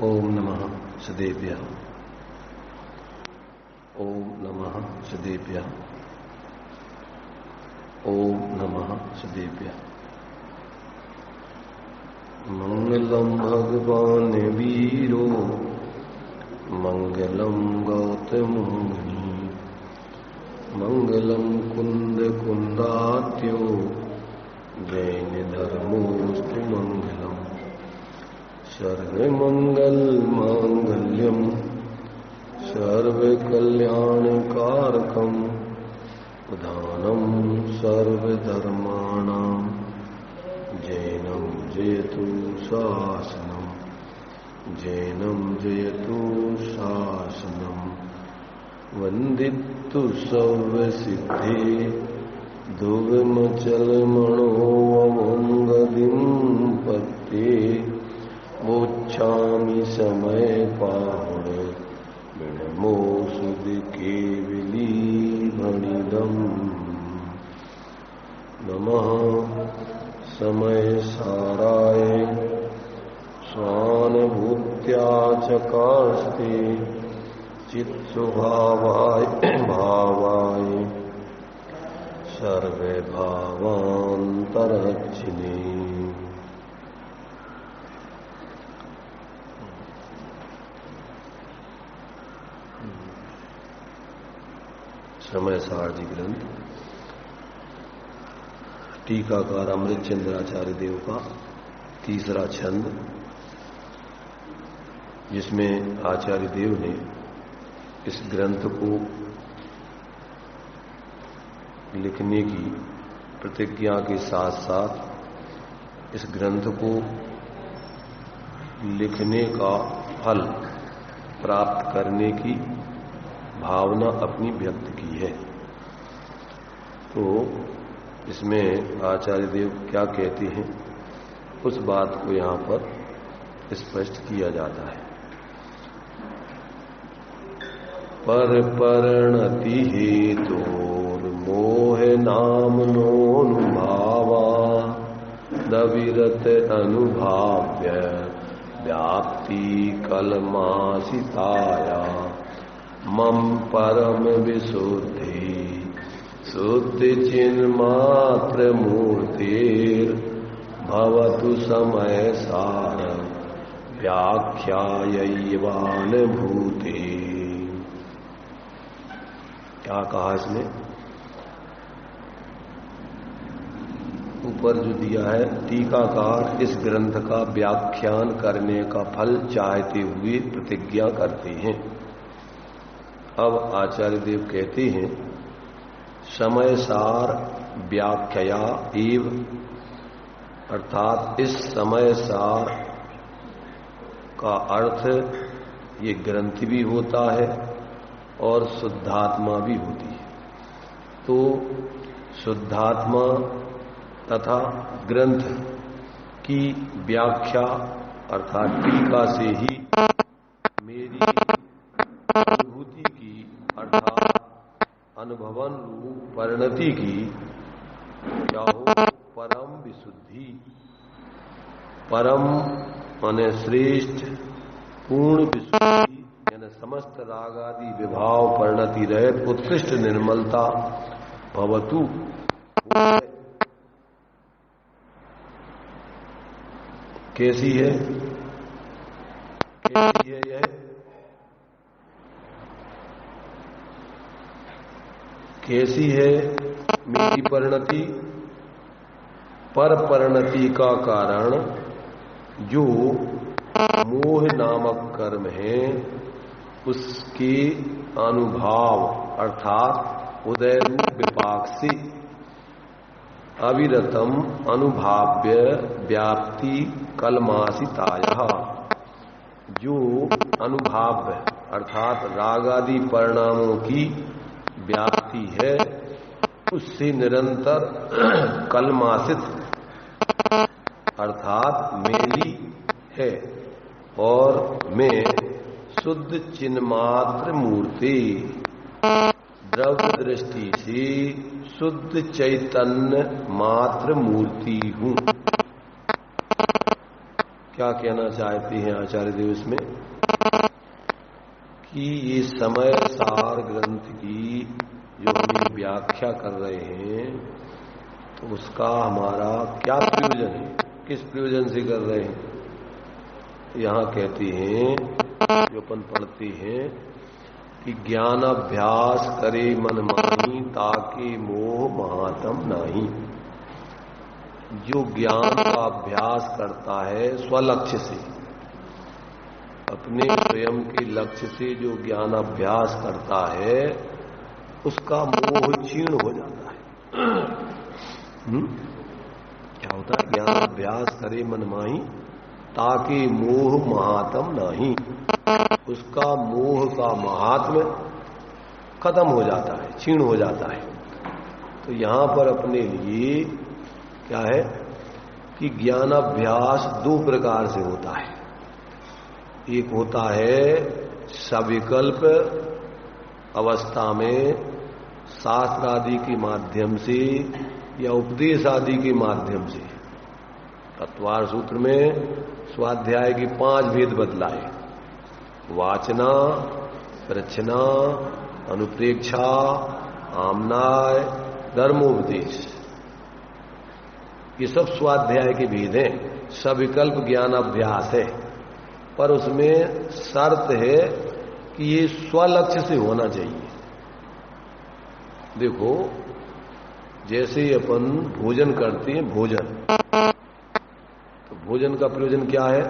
ओम नमः सदेभ्यः। ओम नमः सदेभ्यः। ओम नमः सदेभ्यः। मंगलम भगवान वीरो मंगलम गौतम मुनि मंगलम कुंद कुंदात्यो जैन धर्मोस्तु मंगलम सर्वमंगल मांगल्यम सर्वकल्याणकारकम प्रधानम सर्वधर्माणां जैनम जयतु शासनम जैनम जयतु शासनम वंदितु सर्वसिद्धे दुर्मचलमणोऽवंगदिं पत्ते मोक्षामि समय पावण विनमोसुद केवली भणिदम् नमः समय साराय स्वानुभूत्या चकास्ते चित्स्वभावाय भावाय सर्वे भावान्तरक्षिणे। समय सारजी ग्रंथ टीकाकार अमृतचंद्राचार्य देव का तीसरा छंद, जिसमें आचार्य देव ने इस ग्रंथ को लिखने की प्रतिज्ञा के साथ साथ इस ग्रंथ को लिखने का फल प्राप्त करने की भावना अपनी व्यक्त की है। तो इसमें आचार्य देव क्या कहते हैं उस बात को यहां पर स्पष्ट किया जाता है। पर परिणति हेतोर मोह नाम नोनुभावा दविरत अनुभाव्य व्याप्ति कलमासिताया मम परम विशुद्धि शुद्ध चिन्मात्र मूर्तिर भवतु समय सार व्याख्यायैवान भूते। क्या कहा इसमें? ऊपर जो दिया है, टीकाकार इस ग्रंथ का व्याख्यान करने का फल चाहते हुए प्रतिज्ञा करते हैं। अब आचार्य देव कहते हैं समय सार व्याख्या एव, अर्थात इस समय सार का अर्थ ये ग्रंथ भी होता है और शुद्धात्मा भी होती है। तो शुद्धात्मा तथा ग्रंथ की व्याख्या अर्थात टीका से ही मेरी अनुभूति की अर्थात अनुभवन रूप परिणति की क्या हो? परम विशुद्धि। परम माने श्रेष्ठ, पूर्ण विशुद्धि यानी समस्त राग आदि विभाव परिणति रहित उत्कृष्ट निर्मलता भवतु। कैसी है? कैसी है यह? कैसी है मेरी परिणति? पर परिणति का कारण जो मोह नामक कर्म है उसके अनुभाव अर्थात उदय रूप विपाक से अविरतम अनुभाव्य व्याप्ति कलमासिताया, जो अनुभाव्य अर्थात रागादि परिणामों की व्याप्ति है उससे निरंतर कलमासित अर्थात मेरी है और मैं शुद्ध चिन्मात्र मूर्ति द्रव्य दृष्टि से शुद्ध चैतन्य मात्र मूर्ति हूं। क्या कहना चाहती हैं आचार्य देव इसमें कि ये समय सार ग्रंथ की जो हम व्याख्या कर रहे हैं तो उसका हमारा क्या प्रयोजन है, किस प्रयोजन से कर रहे हैं। यहां कहती हैं, जो अपन पढ़ते हैं कि ज्ञान अभ्यास करे मन माही ताके मोह महात्म नाही। जो ज्ञान का अभ्यास करता है स्वलक्ष्य से, अपने स्वयं के लक्ष्य से जो ज्ञान अभ्यास करता है उसका मोह क्षीण हो जाता है। क्या होता है? ज्ञान अभ्यास करे मन माही ताकि मोह महात्म नहीं। उसका मोह का महात्म खत्म हो जाता है, क्षीण हो जाता है। तो यहां पर अपने लिए क्या है कि ज्ञानाभ्यास दो प्रकार से होता है। एक होता है सविकल्प अवस्था में शास्त्र आदि के माध्यम से या उपदेश आदि के माध्यम से। तत्वार सूत्र में स्वाध्याय की 5 भेद बतलाए: वाचना, रचना, अनुप्रेक्षा, आमनाय, धर्मोपदेश। ये सब स्वाध्याय के भेद हैं। सविकल्प ज्ञानाभ्यास है, पर उसमें शर्त है कि ये स्वलक्ष्य से होना चाहिए। देखो, जैसे अपन भोजन करते हैं, भोजन, तो भोजन का प्रयोजन क्या है?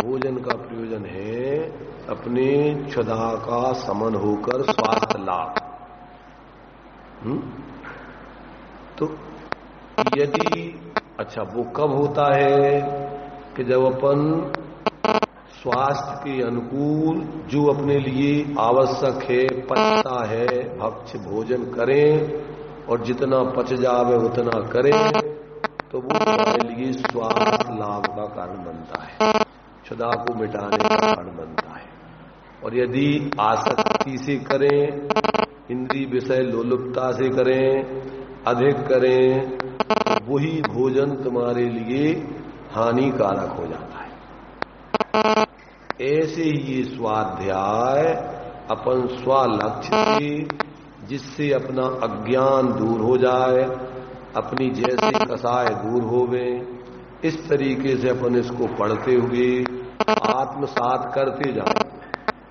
भोजन का प्रयोजन है अपने क्षुधा का शमन होकर स्वास्थ्य लाभ। तो यदि अच्छा, वो कब होता है कि जब अपन स्वास्थ्य के अनुकूल जो अपने लिए आवश्यक है, पचता है, भक्ष्य भोजन करें और जितना पच जावे उतना करें, तो वो हमारे लिए स्वास्थ्य लाभ का कारण बनता है, क्षुधा को मिटाने का कारण बनता है। और यदि आसक्ति से करें, इंद्रिय विषय लोलुपता से करें, अधिक करें, तो वही भोजन तुम्हारे लिए हानिकारक हो जाता है। ऐसे ही ये स्वाध्याय अपन स्वलक्ष्य से, जिससे अपना अज्ञान दूर हो जाए, अपनी जैसे कसाय दूर होवे, इस तरीके से अपन इसको पढ़ते हुए आत्मसात करते जाएं,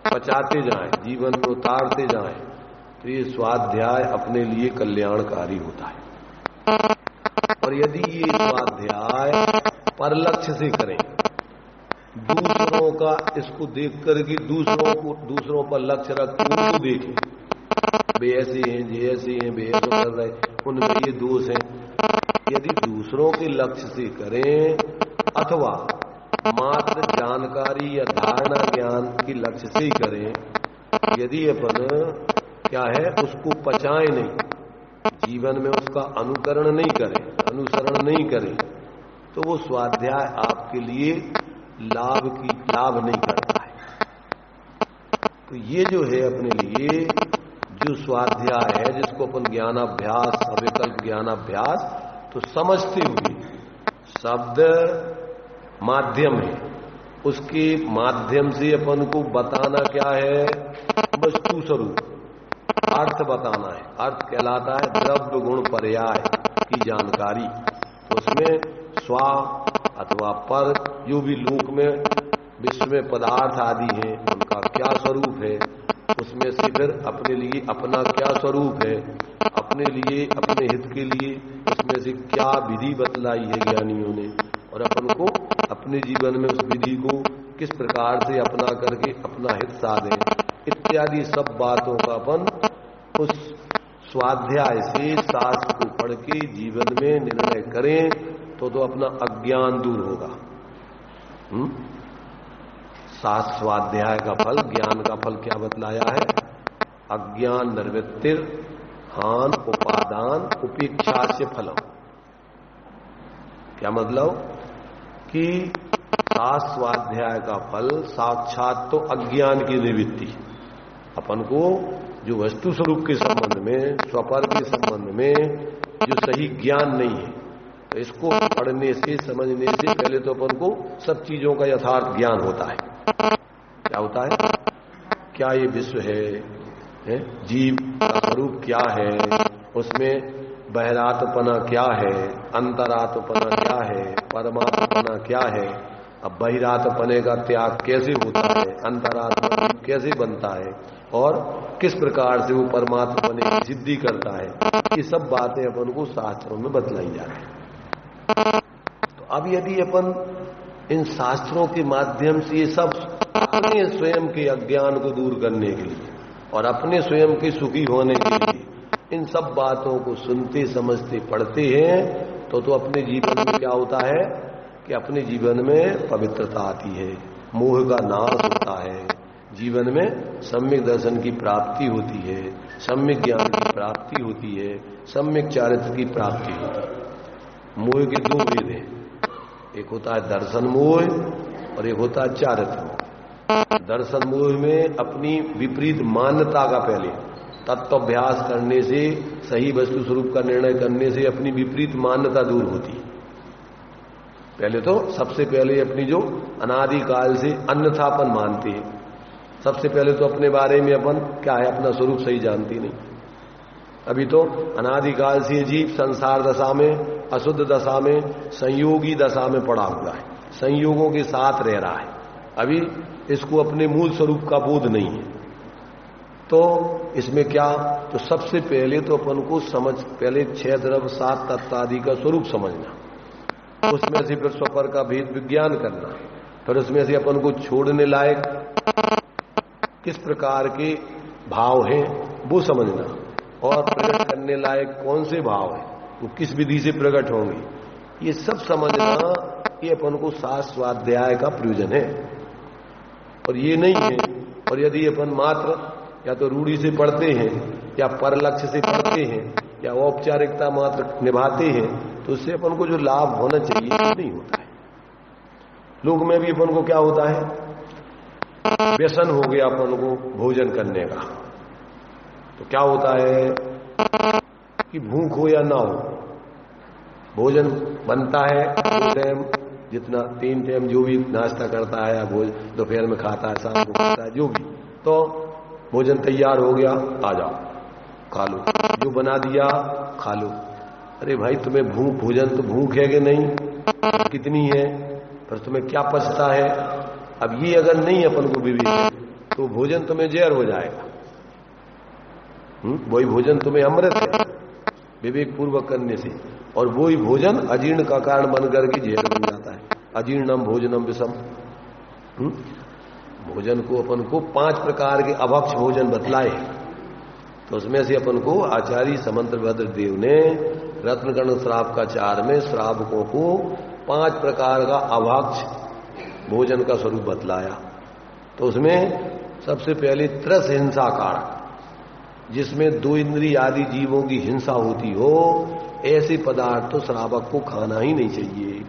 पचाते जाएं, जीवन में उतारते जाएं, तो ये स्वाध्याय अपने लिए कल्याणकारी होता है। और यदि ये स्वाध्याय पर लक्ष्य से करें, दूसरों का इसको देख करके दूसरों पर लक्ष्य रख उनको देखें, वे ऐसे हैं, जे ऐसे हैं, वे ऐसे कर रहे, उनमें ये दोष है। यदि दूसरों के लक्ष्य से करें अथवा मात्र जानकारी या धारणा ज्ञान के लक्ष्य से ही करें, यदि अपन क्या है उसको पचाए नहीं, जीवन में उसका अनुकरण नहीं करें, अनुसरण नहीं करें, तो वो स्वाध्याय आपके लिए लाभ नहीं करता है। तो ये जो है अपने लिए जो स्वाध्याय है, जिसको अपन ज्ञानाभ्यास, अविकल्प ज्ञानाभ्यास तो समझते हुए, शब्द माध्यम है, उसके माध्यम से अपन को बताना क्या है? वस्तु स्वरूप अर्थ बताना है। अर्थ कहलाता है द्रव्य गुण पर्याय की जानकारी। तो उसमें स्व अथवा पर जो भी लोक में विश्व में पदार्थ आदि हैं, उनका क्या स्वरूप है, उसमें से फिर अपने लिए अपना क्या स्वरूप है, अपने लिए अपने हित के लिए उसमें से क्या विधि बतलाई है ज्ञानियों ने, और अपन को अपने जीवन में उस विधि को किस प्रकार से अपना करके अपना हित साधें, इत्यादि सब बातों का अपन उस स्वाध्याय से शास्त्र को पढ़ के जीवन में निर्णय करें, तो अपना अज्ञान दूर होगा। शास्त्र स्वाध्याय का फल, ज्ञान का फल क्या बतलाया है? अज्ञान निर्वृत्तिर हान उपादान उपेक्षा से फलम। क्या मतलब कि शास्त्र स्वाध्याय का फल साक्षात तो अज्ञान की निवृत्ति। अपन को जो वस्तु स्वरूप के संबंध में, स्वपर के संबंध में जो सही ज्ञान नहीं है, तो इसको पढ़ने से, समझने से पहले तो अपन को सब चीजों का यथार्थ ज्ञान होता है। क्या होता है? क्या ये विश्व है? जीव का स्वरूप क्या है? उसमें बहिरात्मपना क्या है, अंतरात्मपना क्या है, परमात्मपना क्या है। अब बहिरात्मपने का त्याग कैसे होता है, अंतरात्मा कैसे बनता है, और किस प्रकार से वो परमात्मपने की सिद्धि करता है, ये सब बातें अपन को शास्त्रों में बतलाई जाती है। तो अब यदि अपन इन शास्त्रों के माध्यम से ये सब अपने स्वयं के अज्ञान को दूर करने के लिए और अपने स्वयं के सुखी होने के लिए इन सब बातों को सुनते, समझते, पढ़ते हैं, तो अपने जीवन में क्या होता है कि अपने जीवन में पवित्रता आती है, मोह का नाश होता है, जीवन में सम्यक दर्शन की प्राप्ति होती है, सम्यक ज्ञान की प्राप्ति होती है, सम्यक चारित्र की प्राप्ति होती है। मोह के दो भेद हैं, एक होता है दर्शन मोह और एक होता है चारित्र मोह। दर्शन मोह में अपनी विपरीत मान्यता का पहले तत्वाभ्यास करने से, सही वस्तु स्वरूप का निर्णय करने से अपनी विपरीत मान्यता दूर होती है। पहले तो सबसे पहले अपनी जो अनादिकाल से अन्यथापन मानते हैं, सबसे पहले तो अपने बारे में अपन क्या है, अपना स्वरूप सही जानती नहीं। अभी तो अनादिकाल से जीव संसार दशा में, अशुद्ध दशा में, संयोगी दशा में पड़ा हुआ है, संयोगों के साथ रह रहा है। अभी इसको अपने मूल स्वरूप का बोध नहीं है। तो इसमें क्या, तो सबसे पहले तो अपन को पहले 6 द्रव्य 7 तत्व आदि का स्वरूप समझना, उसमें से फिर स्वपर का भेद विज्ञान करना, फिर उसमें से अपन को छोड़ने लायक किस प्रकार के भाव हैं वो समझना, और प्रकट करने लायक कौन से भाव हैं, वो किस विधि से प्रकट होंगे, ये सब समझना, ये अपन को शास्त्र स्वाध्याय का प्रयोजन है। और ये नहीं है, और यदि अपन मात्र या तो रूढ़ी से पढ़ते हैं या परलक्ष्य से पढ़ते हैं या औपचारिकता मात्र निभाते हैं, तो उससे अपन को जो लाभ होना चाहिए वो नहीं होता है। लोग में भी अपन को क्या होता है, व्यसन हो गया अपन को भोजन करने का। तो क्या होता है कि भूख हो या ना हो, भोजन बनता है 2 टाइम, जितना 3 टाइम जो भी नाश्ता करता है, भोजन दोपहर में खाता है, शाम को खाता है, जो भी, तो भोजन तैयार हो गया, आ जाओ खा लो, जो बना दिया खा लो। अरे भाई, तुम्हें भोजन तो भूख है कि नहीं, कितनी है, पर तुम्हें क्या पचता है। अब ये अगर नहीं अपन को विवेक है तो भोजन तुम्हें जहर हो जाएगा। वही भोजन तुम्हें अमृत है विवेक पूर्वक करने से, और वही भोजन अजीर्ण का कारण बनकर के जहर बन जाता है। अजीर्णम भोजनम विषम। भोजन को अपन को 5 प्रकार के अभक्ष भोजन बतलाए, तो उसमें से अपन को आचार्य समंतभद्र देव ने रत्नगण श्राप का 4 में श्रावकों को 5 प्रकार का अभक्ष भोजन का स्वरूप बतलाया। तो उसमें सबसे पहले त्रस हिंसा कारक, जिसमें 2 इंद्रिय आदि जीवों की हिंसा होती हो, ऐसे पदार्थ तो श्रावक को खाना ही नहीं चाहिए।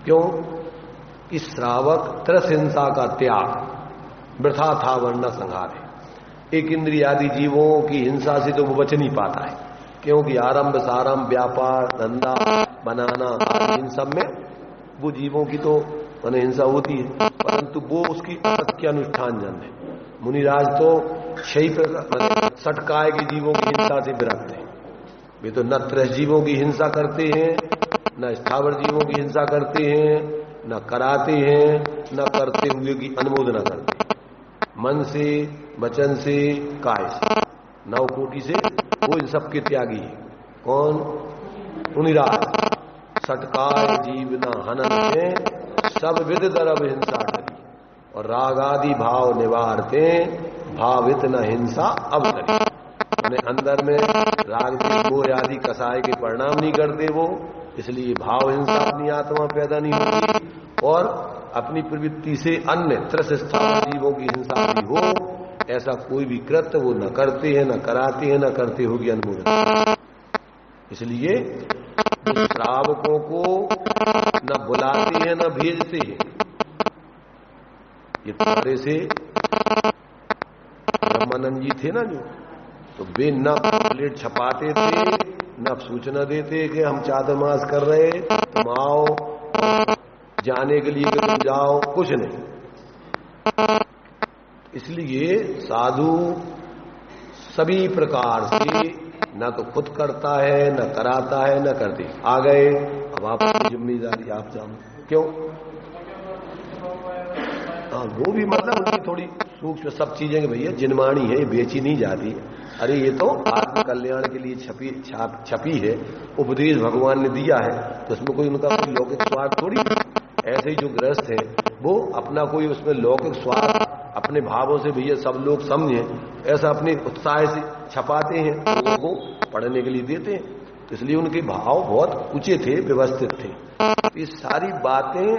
क्यों? कि श्रावक त्रस हिंसा का त्याग वृथा था वरना संहार है। एक इंद्रिय आदि जीवों की हिंसा से तो वो बच नहीं पाता है, क्योंकि आरंभ सारंभ व्यापार धंधा बनाना आदि इन सब में वो जीवों की तो माने हिंसा होती है, परंतु वो उसकी असत्य अनुष्ठान जन है। मुनिराज तो सही प्रकार सटकाए के जीवों की हिंसा से विरक्त है। वे तो न त्रस जीवों की हिंसा करते हैं, न स्थावर जीवों की हिंसा करते हैं, न कराते हैं, न करते हुए की अनुमोदना करते हैं। मन से, वचन से, काय से, 9 कोटि से वो इन सबके त्यागी है। कौन? मुनिराज। सटकाय जीव न हनन में सब विद दरब हिंसा करी, और रागादि भाव निवारते भावित न हिंसा अब करी। मैंने अंदर में राग के मोह आदि कसाय के परिणाम नहीं करते वो, इसलिए भाव हिंसा अपनी आत्मा पैदा नहीं होती, और अपनी प्रवृत्ति से अन्य त्रस स्थावर जीवों की हिंसा भी हो, ऐसा कोई भी कृत्य वो न करते हैं, न कराते हैं, न करते होगी अनुमोदन। इसलिए श्रावकों को न बुलाते हैं न भेजते हैं। ये तुम्हारे से ब्रह्मानंद जी थे ना जो, तो वे न प्लेट छपाते थे न सूचना देते कि हम चातुर्मास कर रहे, तुम आओ, जाने के लिए कि तुम जाओ, कुछ नहीं। इसलिए साधु सभी प्रकार से न तो खुद करता है, न कराता है, न करते। आ गए, अब आपकी जिम्मेदारी, आप जानो। क्यों? हाँ, वो भी मतलब उनकी थोड़ी सूक्ष्म सब चीजें, भैया जिनमानी है, ये बेची नहीं जाती। अरे ये तो आत्म कल्याण के लिए छपी है, उपदेश भगवान ने दिया है, तो उसमें कोई उनका कोई लौकिक स्वार्थ थोड़ी। ऐसे ही जो गृहस्थ है वो अपना कोई उसमें लौकिक स्वार्थ अपने भावों से भैया सब लोग समझे, ऐसा अपने उत्साह से छपाते हैं, लोगों को पढ़ने के लिए देते हैं। तो इसलिए उनके भाव बहुत ऊंचे थे, व्यवस्थित थे। ये सारी बातें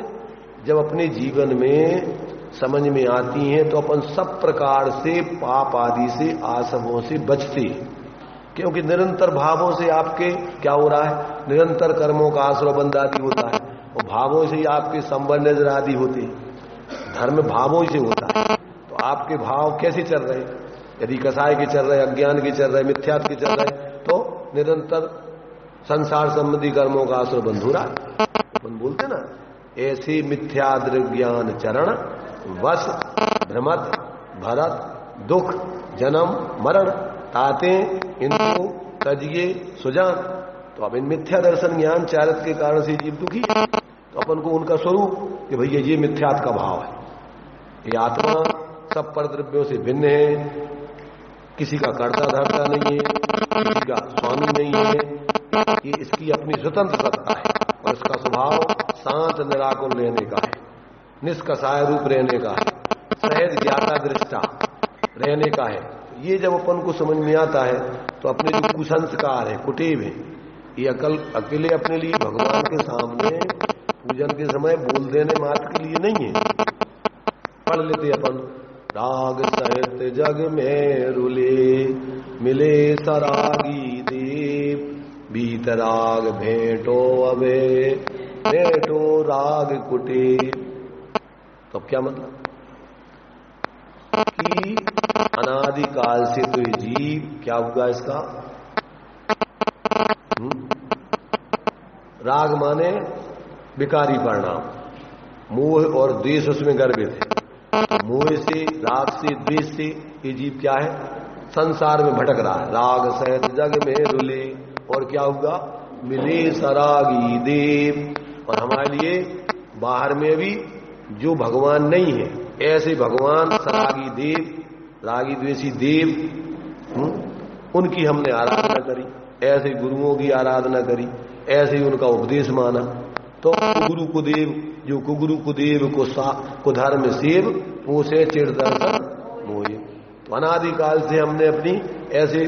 जब अपने जीवन में समझ में आती हैं तो अपन सब प्रकार से पाप आदि से, आसवों से बचते हैं। क्योंकि निरंतर भावों से आपके क्या हो रहा है, निरंतर कर्मों का आश्रय बंद आदि होता है, और भावों से ही आपके संबंध नजर आदि होते हैं। धर्म भावों से होता है। तो आपके भाव कैसे चल रहे? यदि कसाय के चल रहे, अज्ञान के चल रहे, मिथ्यात्व के चल रहे, तो निरंतर संसार संबंधी कर्मों का आश्रय बंद हो रहा है। अपन बोलते ना, ऐसे मिथ्या ज्ञान चरण वश भ्रमत भरत दुख जन्म मरण ताते इनको तजिए सुजान। तो अब इन मिथ्या दर्शन ज्ञान चारित्र के कारण से जीव दुखी है। तो अपन को उनका स्वरूप कि भैया ये मिथ्यात्व का भाव है, ये आत्मा सब पर द्रव्यों से भिन्न है, किसी का कर्ता धर्ता नहीं है, किसी का स्वामी नहीं है, ये इसकी अपनी स्वतंत्र सत्ता है, और इसका स्वभाव शांत निराकुल रहने का है, निष्कषाय रूप रहने का है, सहज ज्ञाता दृष्टा रहने का है। ये जब अपन को समझ में आता है तो अपने जो कुसंस्कार है, कुटेव है, ये अकेले अपने लिए भगवान के सामने पूजन के समय बोल देने मात्र के लिए नहीं है। पढ़ लेते अपन, राग सहित जग में रुले मिले सरागी देव, भीतराग भेंटो अबे भेंटो राग कुटे। तो क्या मतलब कि अनादिकाल से तो ये जीव क्या होगा इसका? राग माने विकारी परिणाम, मोह और द्वेष उसमें गर्भित है। मोह से, राग से, द्वेष से ये जीव क्या है? संसार में भटक रहा है। राग सहित जग में रुले, और क्या होगा? मिले सरागी देव। और हमारे लिए बाहर में भी जो भगवान नहीं है, ऐसे भगवान सरागी देव, रागी द्वेषी देव, उनकी हमने आराधना करी, ऐसे गुरुओं की आराधना करी, ऐसे ही उनका उपदेश माना। तो गुरु कुदेव, जो कुगुरु कुदेव को धर्म सेव पोसे चिड़ दर्शन मोहे। तो अनादिकाल से हमने अपनी ऐसे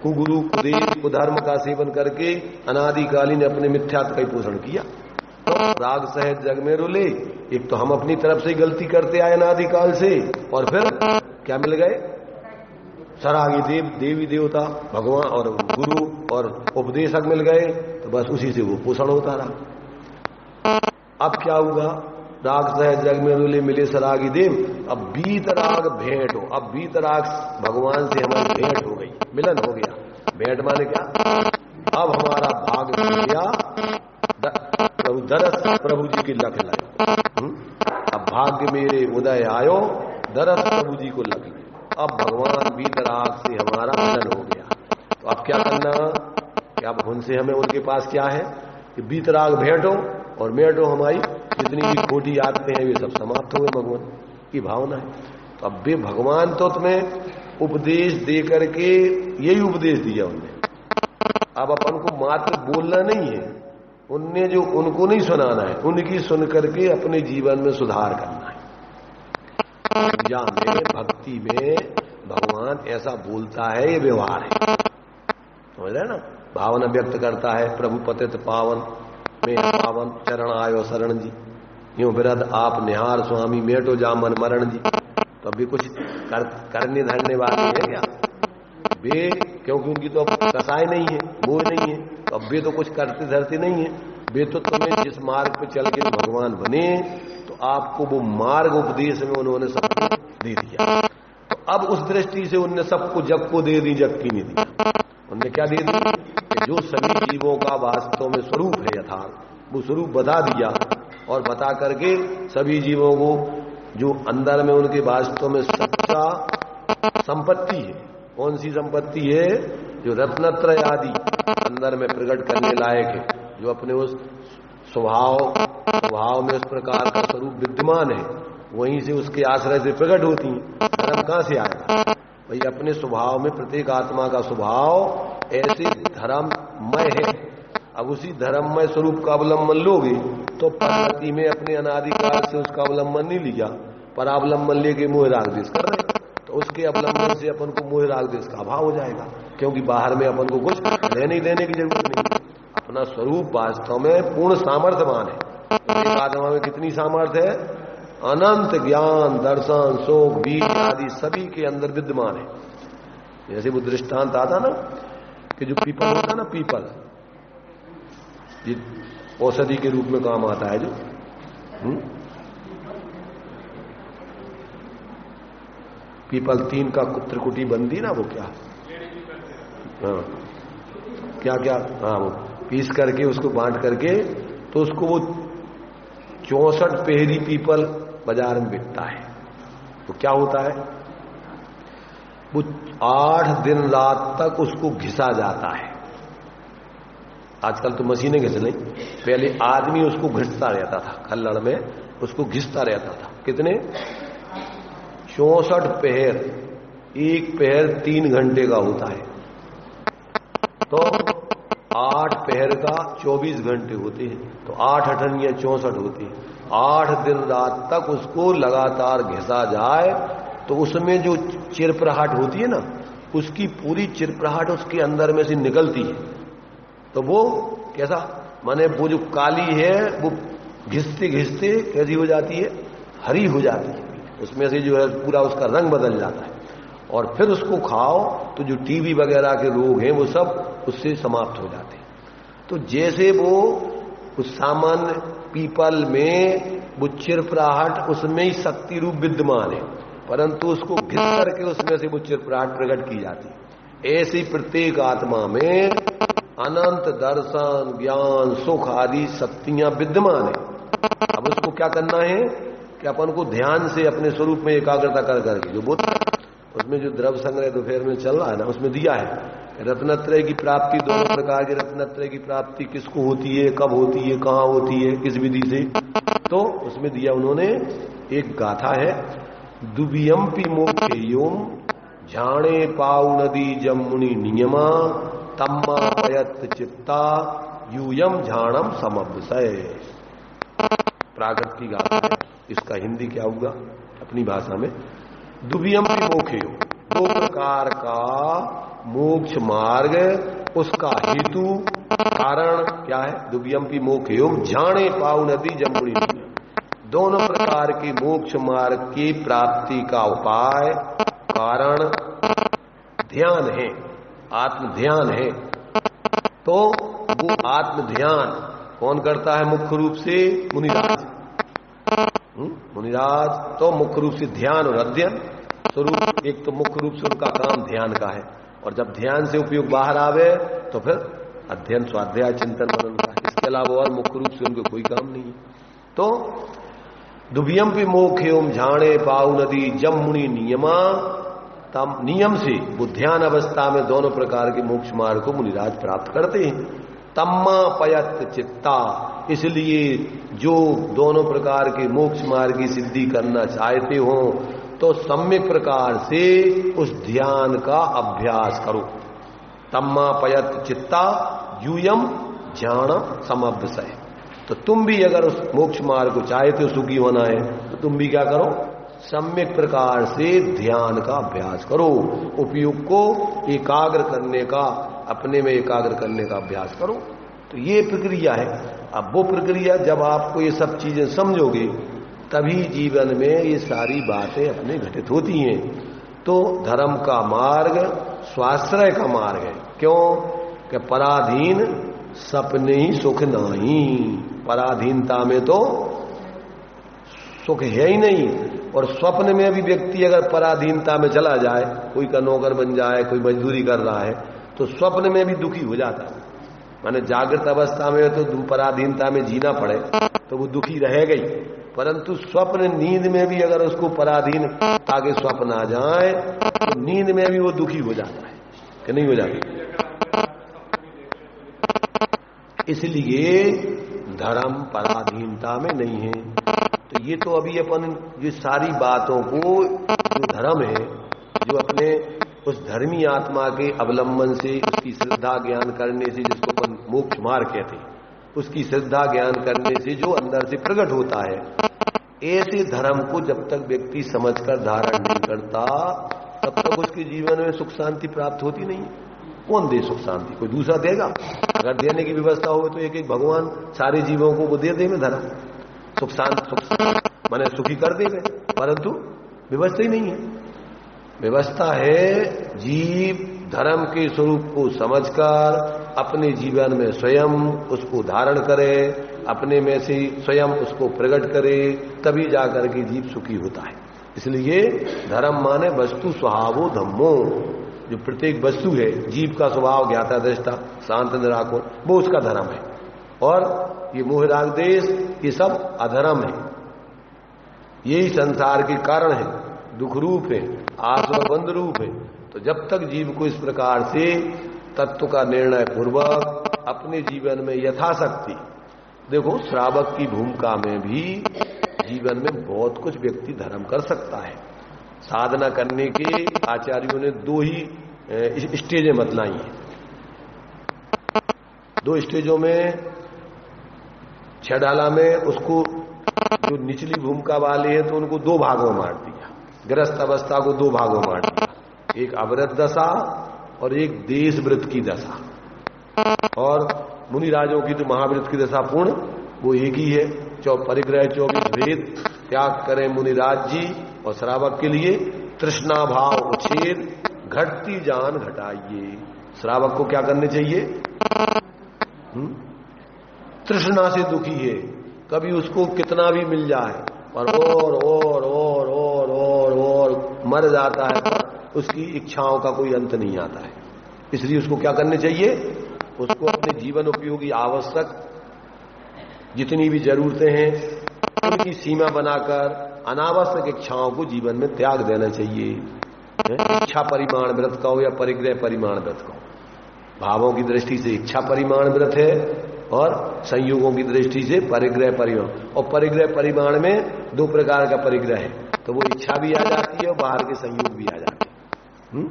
कुगुरु कुदेव कुधर्म का सेवन करके अनादिकालीन अपने मिथ्यात्व का पोषण किया। तो राग सहित जग में रुले, एक तो हम अपनी तरफ से गलती करते आए अनादिकाल से, और फिर क्या मिल गए? सरागी देव, देवी देवता, भगवान और गुरु और उपदेशक मिल गए। तो बस उसी से वो पोषण होता रहा। अब क्या हुआ? राग सहित जग में रुले मिले सरागी देव, अब बीतराग भेंट हो। अब बीतराग भगवान से हमारी भेंट हो गई, मिलन हो गया। भेंट माने क्या? अब हमारा भाग खुल गया, प्रभु दरस प्रभु जी की लख लाई। अब भाग्य मेरे उदय आयो, दरस प्रभु जी को लग लाई। अब भगवान बीतराग से हमारा मिलन हो गया। तो अब क्या करना? कि अब उनसे हमें, उनके पास क्या है कि बीतराग भेंटो और मेटो, हमारी जितनी भी खोटी आदतें हैं वे सब समाप्त हो गए, भगवान की भावना है। तो अब भी भगवान तो तुम्हें उपदेश दे करके यही उपदेश दिया उनने। अब अपन को मात्र बोलना नहीं है, उनने जो उनको नहीं सुनाना है, उनकी सुन करके अपने जीवन में सुधार करना है। पूजा में, भक्ति में भगवान ऐसा बोलता है, ये व्यवहार है, समझ रहे ना? भावना व्यक्त करता है, प्रभु पतित पावन में पावन चरण आयो शरण जी, यूं विरद आप निहार स्वामी मेटो जामन मरण जी। तो अभी कुछ करने धरने वाले हैं क्या वे? क्योंकि उनकी तो कसाई नहीं है, मोह नहीं है, तो अब वे तो कुछ करते धरते नहीं है। वे तो तुम्हें जिस मार्ग पे चल के भगवान बने, तो आपको वो मार्ग उपदेश में उन्होंने सबको दे दिया। तो अब उस दृष्टि से उनने सबको जग को दे दी, जग की नहीं दिया। उनने क्या दे दी? जो सभी जीवों का वास्तव में स्वरूप है यथार्थ, वो स्वरूप बता दिया और बता करके सभी जीवों को जो अंदर में उनके वास्तव में सच्चा संपत्ति है, कौन सी संपत्ति है, जो रत्नत्रय आदि अंदर में प्रकट करने लायक है, जो अपने उस स्वभाव में उस प्रकार का स्वरूप विद्यमान है, वहीं से उसके आश्रय से प्रकट होती हैं। धर्म कहां से आएगा भाई? अपने स्वभाव में प्रत्येक आत्मा का स्वभाव ऐसे धर्ममय है। अब उसी धर्ममय स्वरूप का अवलंबन लोगे तो प्रकृति में अपने अनादिकाल से उसका अवलंबन नहीं लिया, पर अवलंबन लेके मोह राग देश कर रहे, तो उसके अवलंबन से अपन को मोह राग देश का अभाव हो जाएगा, क्योंकि बाहर में अपन को कुछ लेने देने की जरूरत नहीं। अपना स्वरूप वास्तव में पूर्ण सामर्थ्यवान है। तो एक आत्मा में कितनी सामर्थ्य है? अनंत ज्ञान, दर्शन, शोक, बीज आदि सभी के अंदर विद्यमान है। जैसे वो दृष्टांत आता ना कि जो पीपल होता ना, पीपल ये औषधि के रूप में काम आता है, जो पीपल 3 का त्रिकुटी बंदी ना, वो क्या हाँ क्या हाँ, वो पीस करके उसको बांट करके तो उसको वो 64 पेहरी पीपल बाजार में बिकता है। तो क्या होता है, वो 8 दिन रात तक उसको घिसा जाता है। आजकल तो मशीनें घिस रही, पहले आदमी उसको घिसता रहता था, खल्लड़ में उसको घिसता रहता था। कितने? 64 पहर, एक पहर 3 घंटे का होता है, तो 8 पहर का 24 घंटे होते हैं, तो 8 अठन्या 64 होते हैं। 8 दिन रात तक उसको लगातार घिसा जाए तो उसमें जो चिरपराहट होती है ना, उसकी पूरी चिरपराहट उसके अंदर में से निकलती है। तो वो कैसा, माने वो जो काली है वो घिसते घिसते कैसी हो जाती है, हरी हो जाती है, उसमें से जो है पूरा उसका रंग बदल जाता है। और फिर उसको खाओ तो जो टीबी वगैरह के रोग हैं वो सब उससे समाप्त हो जाते हैं। तो जैसे वो उस सामान्य पीपल में वो चिरपराहट उसमें ही शक्ति रूप विद्यमान है, परंतु उसको घिस करके उसमें से वो चिरपराहट प्रकट की जाती है। ऐसी प्रत्येक आत्मा में अनंत दर्शन, ज्ञान, सुख आदि शक्तियां विद्यमान है। अब उसको क्या करना है कि अपन को ध्यान से अपने स्वरूप में एकाग्रता कर करके, जो बोध उसमें जो द्रव्य संग्रह दोपहर में चल रहा है ना, उसमें दिया है रत्नत्रय की प्राप्ति, दोनों प्रकार के रत्नत्रय की प्राप्ति किसको होती है, कब होती है, कहां होती है, किस विधि से। तो उसमें दिया उन्होंने एक गाथा है, दुबियम्पि मोक्षेयोम झाणे पाऊ नदी जमुनि नियमा तम्मा पयत चित्ता यूयम झाणम समभ्यसय। प्राकृत की गाथा है, इसका हिंदी क्या होगा अपनी भाषा में? दुबियम्पि मोक्षेयोम, 2 प्रकार का मोक्ष मार्ग, उसका हेतु कारण क्या है? दुबियम्पि मोक्षेयोम झाणे पाऊ नदी जमुनि नियमा, दोनों प्रकार के मोक्ष मार्ग की प्राप्ति का उपाय कारण ध्यान है, आत्म ध्यान है। तो वो आत्म ध्यान कौन करता है? मुख्य रूप से मुनिराज। मुनिराज तो मुख्य रूप से ध्यान और अध्ययन स्वरूप, एक तो मुख्य रूप से उनका काम ध्यान का है, और जब ध्यान से उपयोग बाहर आवे तो फिर अध्ययन, स्वाध्याय, चिंतन मनन का। इसके अलावा और मुख्य रूप से उनको कोई काम नहीं है। तो दुबियम्पि मोक्षेयोम झाणे पाऊ नदी जमुनि नियमा, तम नियम से वो ध्यान अवस्था में दोनों प्रकार के मोक्ष मार्ग को मुनिराज प्राप्त करते हैं। तम्मा पयत चित्ता, इसलिए जो दोनों प्रकार के मोक्ष मार्ग की सिद्धि करना चाहते हो तो सम्यक प्रकार से उस ध्यान का अभ्यास करो। तम्मा पयत चित्ता यूयम ज्ञानम समभ्यसय। तो तुम भी अगर उस मोक्ष मार्ग को चाहते हो, सुखी होना है, तो तुम भी क्या करो? सम्यक प्रकार से ध्यान का अभ्यास करो, उपयोग को एकाग्र करने का, अपने में एकाग्र करने का अभ्यास करो। तो ये प्रक्रिया है। अब वो प्रक्रिया जब आपको ये सब चीजें समझोगे तभी जीवन में ये सारी बातें अपने घटित होती हैं। तो धर्म का मार्ग स्वाश्रय का मार्ग है। क्यों? कि पराधीन सपने ही सुख नहीं, पराधीनता में तो सुख है ही नहीं। और स्वप्न में भी व्यक्ति अगर पराधीनता में चला जाए, कोई का नौकर बन जाए, कोई मजदूरी कर रहा है, तो स्वप्न में भी दुखी हो जाता है। माने जागृत अवस्था में तो पराधीनता में जीना पड़े तो वो दुखी रहेगा ही, परंतु स्वप्न नींद में भी अगर उसको पराधीन आगे स्वप्न आ जाए तो नींद में भी वो दुखी हो जाता है कि नहीं हो जाता। इसलिए धर्म पराधीनता में नहीं है। तो ये तो अभी अपन ये सारी बातों को जो धर्म है, जो अपने उस धर्मी आत्मा के अवलंबन से उसकी श्रद्धा ज्ञान करने से, जिसको अपन मोक्ष मार्ग कहते हैं, उसकी श्रद्धा ज्ञान करने से जो अंदर से प्रकट होता है, ऐसे धर्म को जब तक व्यक्ति समझकर धारण नहीं करता तब तक उसके जीवन में सुख शांति प्राप्त होती नहीं। कौन दे सुख शांति? कोई दूसरा देगा? अगर देने की व्यवस्था हो तो एक एक भगवान सारे जीवों को वो दे देंगे धर्म, सुख शांति माने सुखी कर देंगे, परंतु व्यवस्था ही नहीं है। व्यवस्था है जीव धर्म के स्वरूप को समझकर अपने जीवन में स्वयं उसको धारण करे, अपने में से स्वयं उसको प्रकट करे, तभी जाकर के जीव सुखी होता है। इसलिए धर्म माने वस्तु स्वभावो धम्मो, जो प्रत्येक वस्तु है, जीव का स्वभाव ज्ञाता दृष्टा शांत निराकुर, वो उसका धर्म है। और ये मोह राग देश ये सब अधर्म है, यही संसार के कारण है, दुख रूप है, आसुर बंध रूप है। तो जब तक जीव को इस प्रकार से तत्व का निर्णय पूर्वक अपने जीवन में यथाशक्ति, देखो श्रावक की भूमिका में भी जीवन में बहुत कुछ व्यक्ति धर्म कर सकता है। साधना करने के आचार्यों ने दो ही स्टेजें बतलाई हैं। दो स्टेजों में छडाला में उसको जो निचली भूमिका वाले हैं तो उनको दो भागों में बांट दिया, ग्रस्त अवस्था को दो भागों में बांट दिया, एक अवृत दशा और एक देशव्रत की दशा। और मुनिराजों की तो महाव्रत की दशा पूर्ण वो एक ही है, परिग्रह 24 भेद त्याग करें मुनिराज जी। और श्रावक के लिए तृष्णा भाव उच्छेद, घटती जान घटाइए। श्रावक को क्या करने चाहिए? तृष्णा से दुखी है, कभी उसको कितना भी मिल जाए और मर जाता है, पर उसकी इच्छाओं का कोई अंत नहीं आता है। इसलिए उसको क्या करने चाहिए? उसको अपने जीवन उपयोगी आवश्यक जितनी भी जरूरतें हैं उनकी सीमा बनाकर अनावश्यक इच्छाओं को जीवन में त्याग देना चाहिए। इच्छा परिमाण व्रत का हो या परिग्रह परिमाण व्रत का हो, भावों की दृष्टि से इच्छा परिमाण व्रत है और संयोगों की दृष्टि से परिग्रह परिमाण। और परिग्रह परिमाण में दो प्रकार का परिग्रह है, तो वो इच्छा भी आ जाती है और बाहर के संयोग भी आ जाते हैं।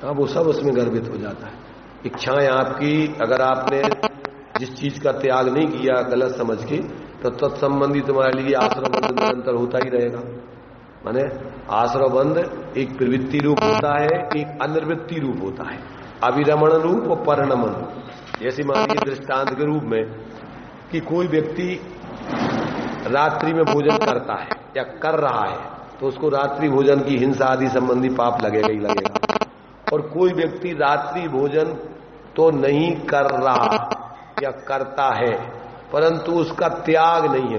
हाँ, वो सब उसमें गर्भित हो जाता है। इच्छाएं आपकी, अगर आपने जिस चीज का त्याग नहीं किया गलत समझ के, तो तत्संबंधी तुम्हारे लिए आश्रमबंध निरंतर होता ही रहेगा। माने आश्रमबंध एक प्रवृत्ति रूप होता है, एक अनिर्वृत्ति रूप होता है, अविरमण रूप और परिणमन रूप। जैसे मानिए दृष्टांत के रूप में कि कोई व्यक्ति रात्रि में भोजन करता है या कर रहा है तो उसको रात्रि भोजन की हिंसा आदि संबंधी पाप लगेगा ही लगेगा। और कोई व्यक्ति रात्रि भोजन तो नहीं कर रहा या करता है, परंतु उसका त्याग नहीं है,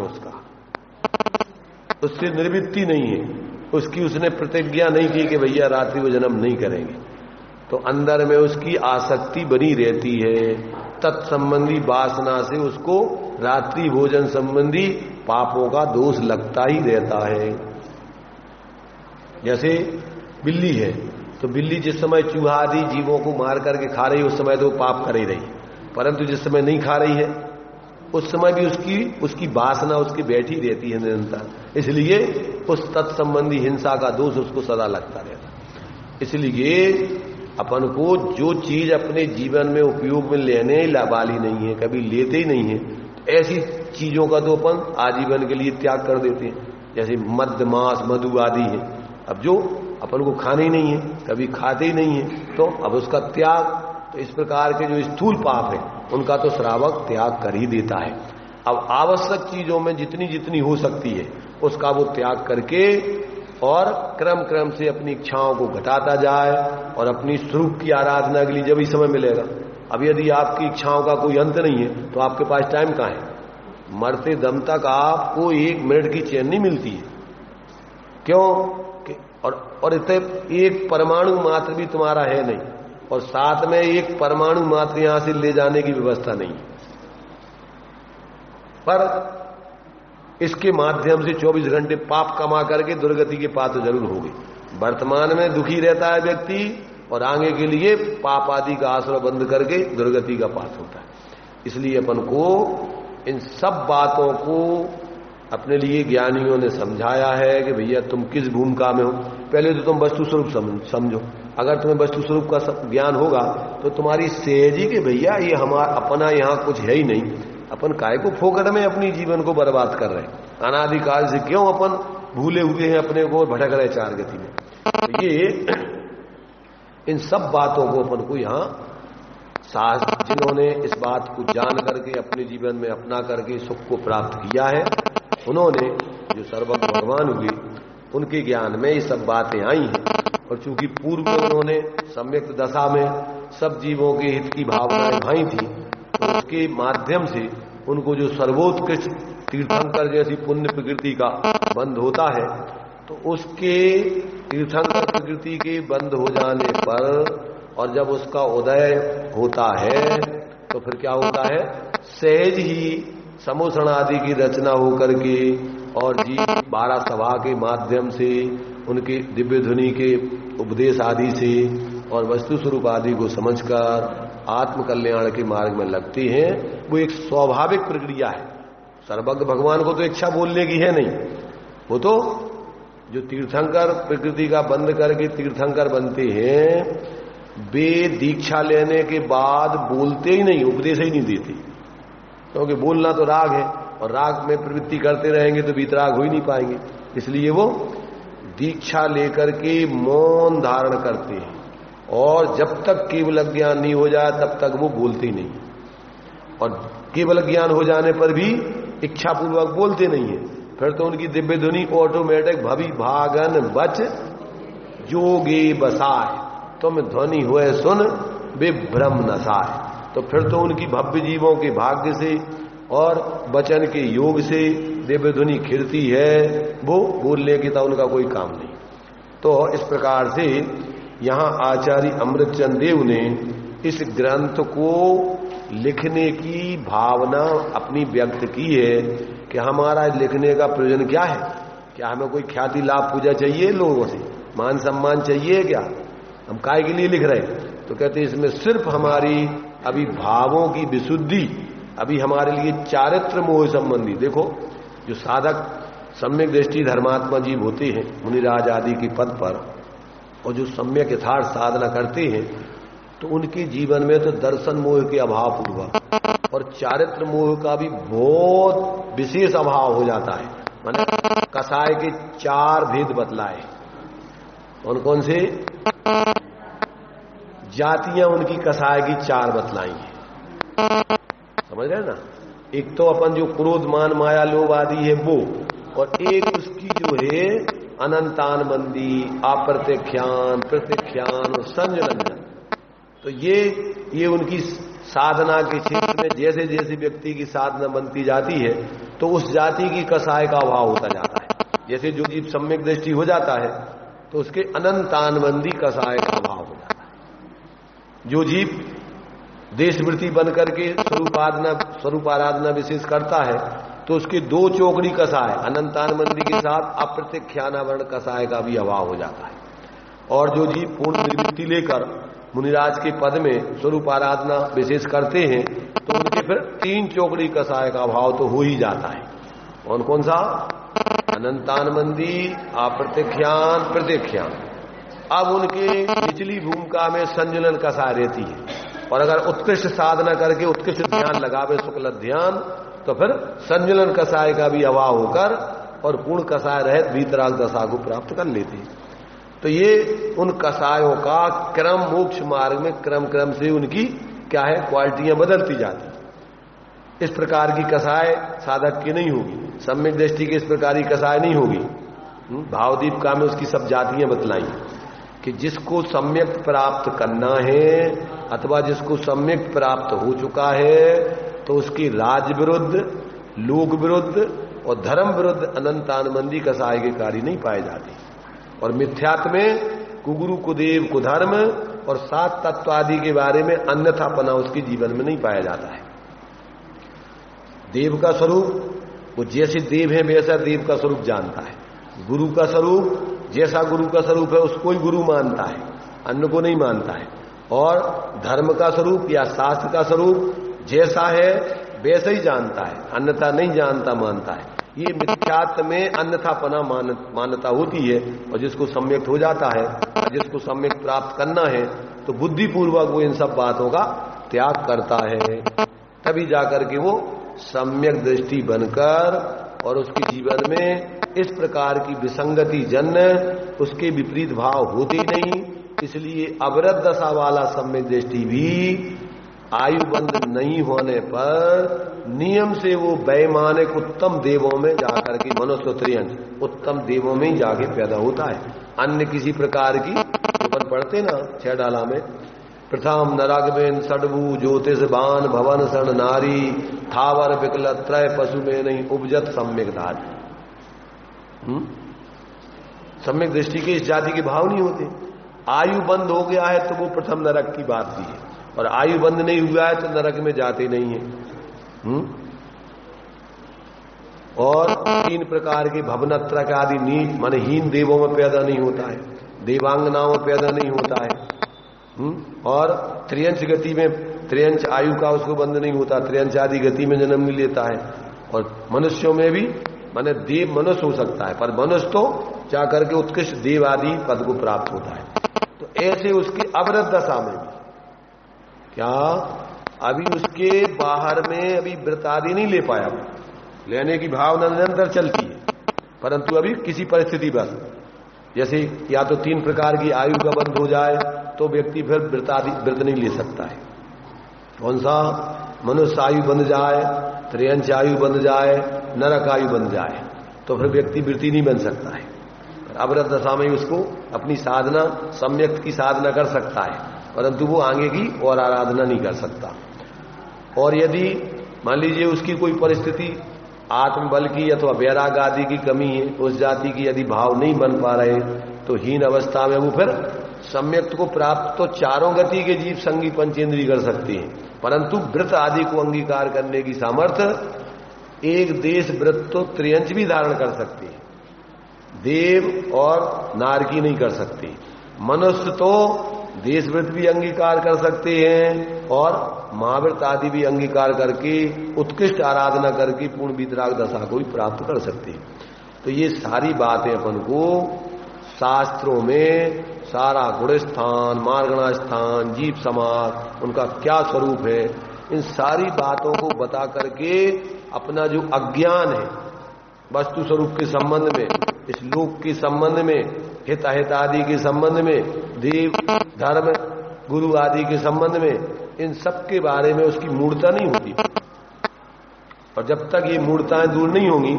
उससे निवृत्ति नहीं है, उसकी उसने प्रतिज्ञा नहीं की कि भैया रात्रि भोजन हम नहीं करेंगे, तो अंदर में उसकी आसक्ति बनी रहती है। तत्संबंधी वासना से उसको रात्रि भोजन संबंधी पापों का दोष लगता ही रहता है। जैसे बिल्ली है, तो बिल्ली जिस समय चूहा आदि जीवों को मार करके खा रही है उस समय तो पाप कर ही रही, परंतु जिस समय नहीं खा रही है उस समय भी उसकी वासना उसकी बैठी रहती है निरंतर, इसलिए उस तत्संबंधी हिंसा का दोष उसको सदा लगता रहता। इसलिए अपन को जो चीज अपने जीवन में उपयोग में लेने वाली नहीं है, कभी लेते ही नहीं है, ऐसी चीजों का तो अपन आजीवन के लिए त्याग कर देते हैं। जैसे मद्य मांस मधु आदि है, अब जो अपन को खाने ही नहीं है, कभी खाते ही नहीं है, तो अब उसका त्याग, तो इस प्रकार के जो स्थूल पाप है उनका तो श्रावक त्याग कर ही देता है। अब आवश्यक चीजों में जितनी जितनी हो सकती है उसका वो त्याग करके और क्रम क्रम से अपनी इच्छाओं को घटाता जाए और अपनी स्वरूप की आराधना के लिए जब ही समय मिलेगा। अब यदि आपकी इच्छाओं का कोई अंत नहीं है तो आपके पास टाइम कहां है? मरते दम तक आपको 1 मिनट की चैन नहीं मिलती है। क्यों? कि और इतने एक परमाणु मात्र भी तुम्हारा है नहीं, और साथ में एक परमाणु मात्र यहां से ले जाने की व्यवस्था नहीं। पर इसके माध्यम से 24 घंटे पाप कमा करके दुर्गति के पात्र जरूर होगी। वर्तमान में दुखी रहता है व्यक्ति और आगे के लिए पाप आदि का आश्रय बंद करके दुर्गति का पात्र होता है। इसलिए अपन को इन सब बातों को अपने लिए ज्ञानियों ने समझाया है कि भैया तुम किस भूमिका में हो। पहले तो तुम वस्तु स्वरूप समझो। अगर तुम्हें वस्तु स्वरूप का ज्ञान होगा तो तुम्हारी सहजी कि भैया ये हमारा अपना यहां कुछ है ही नहीं, अपन काय को फोकट में अपनी जीवन को बर्बाद कर रहे हैं, अनादिकाल से क्यों अपन भूले हुए हैं अपने को, भटक रहे चार गति में। तो ये इन सब बातों को अपन को यहां जिन्होंने इस बात को जान करके अपने जीवन में अपना करके सुख को प्राप्त किया है, उन्होंने जो सर्वज्ञ भगवान हुए उनके ज्ञान में ये सब बातें आई हैं। और चूंकि पूर्व में उन्होंने सम्यक दशा में सब जीवों के हित की भावनाएं भाई थी, तो उसके माध्यम से उनको जो सर्वोत्कृष्ट तीर्थंकर जैसी पुण्य प्रकृति का बंध होता है, तो उसके तीर्थंकर प्रकृति के बंद हो जाने पर और जब उसका उदय होता है तो फिर क्या होता है, सहज ही समोषण आदि की रचना होकर के और जीव 12 सभा के माध्यम से उनके दिव्य ध्वनि के उपदेश आदि से और वस्तु स्वरूप आदि को समझकर आत्म कल्याण के मार्ग में लगते हैं। वो एक स्वाभाविक प्रक्रिया है। सर्वज्ञ भगवान को तो इच्छा बोलने की है नहीं, वो तो जो तीर्थंकर प्रकृति का बंद करके तीर्थंकर बनते हैं, वे दीक्षा लेने के बाद बोलते ही नहीं, उपदेश ही नहीं देते, क्योंकि बोलना तो राग है और राग में प्रवृत्ति करते रहेंगे तो वीतराग हो ही नहीं पाएंगे। इसलिए वो दीक्षा लेकर के मौन धारण करते हैं और जब तक केवल ज्ञान नहीं हो जाए तब तक वो बोलते ही नहीं, और केवल ज्ञान हो जाने पर भी इच्छा पूर्वक बोलते नहीं है। फिर तो उनकी दिव्य ध्वनि ऑटोमेटिक भवि भागन बच जोगे बसाए, तुम ध्वनि हुए सुन विभ्रम नसाए। तो फिर तो उनकी भव्य जीवों के भाग्य से और वचन के योग से दिव्य ध्वनि खिरती है, वो बोलने की तो उनका कोई काम नहीं। तो इस प्रकार से यहां आचार्य अमृतचंद देव ने इस ग्रंथ को लिखने की भावना अपनी व्यक्त की है कि हमारा लिखने का प्रयोजन क्या है। क्या हमें कोई ख्याति लाभ पूजा चाहिए, लोगों से मान सम्मान चाहिए, क्या हम काय के लिए लिख रहे हैं? तो कहते हैं इसमें सिर्फ हमारी अभी भावों की विशुद्धि, अभी हमारे लिए चारित्र मोह संबंधी, देखो जो साधक सम्यक दृष्टि धर्मात्मा जीव होते हैं मुनिराज आदि के पद पर, और जो सम्यक यथार्थ साधना करते हैं, तो उनके जीवन में तो दर्शन मोह के अभाव पूर्वक और चारित्र मोह का भी बहुत विशेष अभाव हो जाता है। माने कसाय के 4 भेद बतलाए। कौन कौन से जातियां उनकी कसाय की 4 बतलाई हैं, समझ रहे ना। एक तो अपन जो क्रोध मान माया लोभ आदि है वो, और एक उसकी जो है अनंतान मंदी, अप्रत्यख्यान, प्रत्यख्यान और संजनन। तो ये उनकी साधना के क्षेत्र में जैसे जैसे व्यक्ति की साधना बनती जाती है तो उस जाति की कसाय का अभाव होता जाता है। जैसे जो जीव सम्यक दृष्टि हो जाता है तो उसके अनंतानबंदी कसाय का अभाव हो जाता है। जो जीव देशवृत्ति बन करके स्वरूप आराधना विशेष करता है तो उसके 2 चौकड़ी कसाय अनंतानबंदी के साथ अप्रत्यख्यानावरण कसाय का भी अभाव हो जाता है। और जो जीव पूर्ण निर्वृत्ति लेकर मुनिराज के पद में स्वरूप आराधना विशेष करते हैं तो उनके फिर 3 चौकड़ी कसाय का अभाव तो हो ही जाता है। कौन कौन सा? अनंतानबंदी, अप्रत्यख्यान, प्रत्यख्यान। अब उनके निचली भूमिका में संजलन कसाय रहती है, और अगर उत्कृष्ट साधना करके उत्कृष्ट ध्यान लगावे शुक्ल ध्यान तो फिर संजलन कसाय का भी अभाव होकर और पूर्ण कसाय रहित वीतराग दशा को प्राप्त कर लेते हैं। तो ये उन कसायों का क्रम मोक्ष मार्ग में क्रम क्रम से उनकी क्या है, क्वालिटियां बदलती जाती। इस प्रकार की कसाय साधक की नहीं होगी, सम्यक दृष्टि की इस प्रकार की कसाय नहीं होगी। भावदीप का में उसकी सब जातियां बतलाई कि जिसको सम्यक प्राप्त करना है अथवा जिसको सम्यक प्राप्त हो चुका है तो उसकी राज विरुद्ध, लोक विरुद्ध और धर्म विरुद्ध अनंतानबंदी कसाय के कार्य नहीं पाए जाते। और मिथ्यात्व में कुगुरु कुदेव कुधर्म और सात तत्व आदि के बारे में अन्यथापना उसके जीवन में नहीं पाया जाता है। देव का स्वरूप वो जैसे देव है वैसा देव का स्वरूप जानता है। गुरु का स्वरूप जैसा गुरु का स्वरूप है उसको ही गुरु मानता है, अन्य को नहीं मानता है। और धर्म का स्वरूप या शास्त्र का स्वरूप जैसा है वैसा ही जानता है, अन्यथा नहीं जानता मानता है। ये मिथ्यात्व में अन्यथापना मान्यता होती है। और जिसको सम्यक हो जाता है, जिसको सम्यक प्राप्त करना है, तो बुद्धिपूर्वक वो इन सब बातों का त्याग करता है। तभी जाकर के वो सम्यक दृष्टि बनकर और उसके जीवन में इस प्रकार की विसंगति जन्य उसके विपरीत भाव होते ही नहीं। इसलिए अवरत दशा वाला सम्यक दृष्टि भी आयुबंध नहीं होने पर नियम से वो वैमानिक उत्तम देवों में जाकर के मनुष्य त्रियंश उत्तम देवों में ही जाके पैदा होता है। अन्य किसी प्रकार की तो पढ़ते ना 6 डाला में, प्रथम नरगबेन सडभु ज्योतिष बान भवन सण नारी थावर विकल त्रय पशु में नहीं उपजत सम्यक धारी। सम्यक दृष्टि के इस जाति के भाव नहीं होते। आयु बंद हो गया है तो वो प्रथम नरक की बात दी है, और आयु बंद नहीं हुआ है तो नरक में जाते नहीं है। और 3 प्रकार के भवनत्र के आदि नीच माने हीन देवों में पैदा नहीं होता है, देवांगनाओं में पैदा नहीं होता है। और त्रियंश गति में त्रियंश आयु का उसको बंद नहीं होता, त्रियंश आदि गति में जन्म नहीं लेता है। और मनुष्यों में भी माने देव मनुष्य हो सकता है, पर मनुष्य तो जाकर के उत्कृष्ट देव आदि पद को प्राप्त होता है। तो ऐसे उसकी अवरत दशा में भी क्या अभी उसके बाहर में अभी व्रत आदि नहीं ले पाया, लेने की भावना निरंतर चलती है, परंतु अभी किसी परिस्थिति बस जैसे या तो 3 प्रकार की आयु का बंध हो जाए तो व्यक्ति फिर व्रत नहीं ले सकता है। कौन सा? मनुष्य आयु बंध जाए, त्रियंश आयु बंध जाए, नरक आयु बंध जाए तो फिर व्यक्ति व्रती नहीं बन सकता है। अवरत दशा में उसको अपनी साधना सम्यक की साधना कर सकता है, परंतु वो आगे की और आराधना नहीं कर सकता। और यदि मान लीजिए उसकी कोई परिस्थिति आत्मबल की अथवा वैराग आदि की कमी है, उस जाति की यदि भाव नहीं बन पा रहे तो हीन अवस्था में वो फिर सम्यक को प्राप्त तो 4 गति के जीव संगी पंचेंद्री कर सकते हैं, परंतु व्रत आदि को अंगीकार करने की सामर्थ्य एक देश व्रत तो त्रियंश भी धारण कर सकते हैं, देव और नारकी नहीं कर सकते। मनुष्य तो देश व्रत भी अंगीकार कर सकते हैं और महाव्रत आदि भी अंगीकार करके उत्कृष्ट आराधना करके पूर्ण वितराग दशा को भी प्राप्त कर सकते हैं। तो ये सारी बातें अपन को शास्त्रों में सारा गुणस्थान, मार्गणा स्थान, जीव समाज, उनका क्या स्वरूप है, इन सारी बातों को बता करके अपना जो अज्ञान है वस्तु स्वरूप के संबंध में, इस लोक के संबंध में, हित अहित आदि के संबंध में, देव धर्म गुरु आदि के संबंध में, इन सब के बारे में उसकी मूर्ता नहीं होती। और जब तक ये मूर्ताएं दूर नहीं होंगी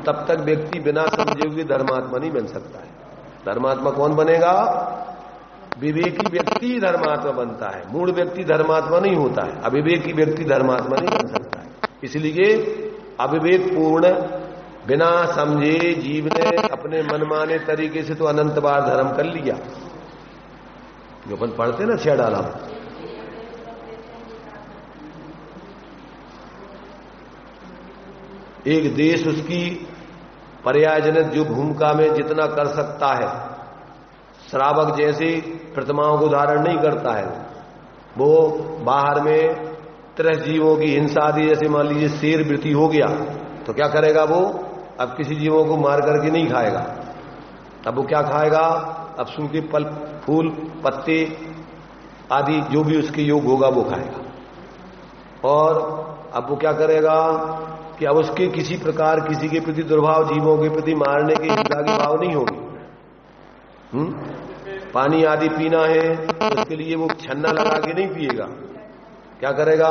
तब तक व्यक्ति बिना समझे हुए धर्मात्मा नहीं बन सकता है। धर्मात्मा कौन बनेगा? विवेकी व्यक्ति धर्मात्मा बनता है, मूढ़ व्यक्ति धर्मात्मा नहीं होता है, अविवेकी व्यक्ति धर्मात्मा नहीं बन सकता है। इसलिए अविवेक पूर्ण बिना समझे जीव ने अपने मनमाने तरीके से तो अनंत बार धर्म कर लिया, जो अपन पढ़ते ना 6 डाला में। एक देश उसकी पर्यायजनित जो भूमिका में जितना कर सकता है, श्रावक जैसे प्रतिमाओं को धारण नहीं करता है, वो बाहर में 30 जीवों की हिंसा आदि, जैसे मान लीजिए शेर वृत्ति हो गया तो क्या करेगा वो? अब किसी जीवों को मार करके नहीं खाएगा, अब वो क्या खाएगा? अब सूखे फल फूल पत्ते आदि जो भी उसके योग होगा वो खाएगा। और अब वो क्या करेगा कि अब उसके किसी प्रकार किसी के प्रति दुर्भाव, जीवों के प्रति मारने की हिंसा की भाव नहीं होगी। पानी आदि पीना है तो उसके लिए वो छन्ना लगा के नहीं पिएगा, क्या करेगा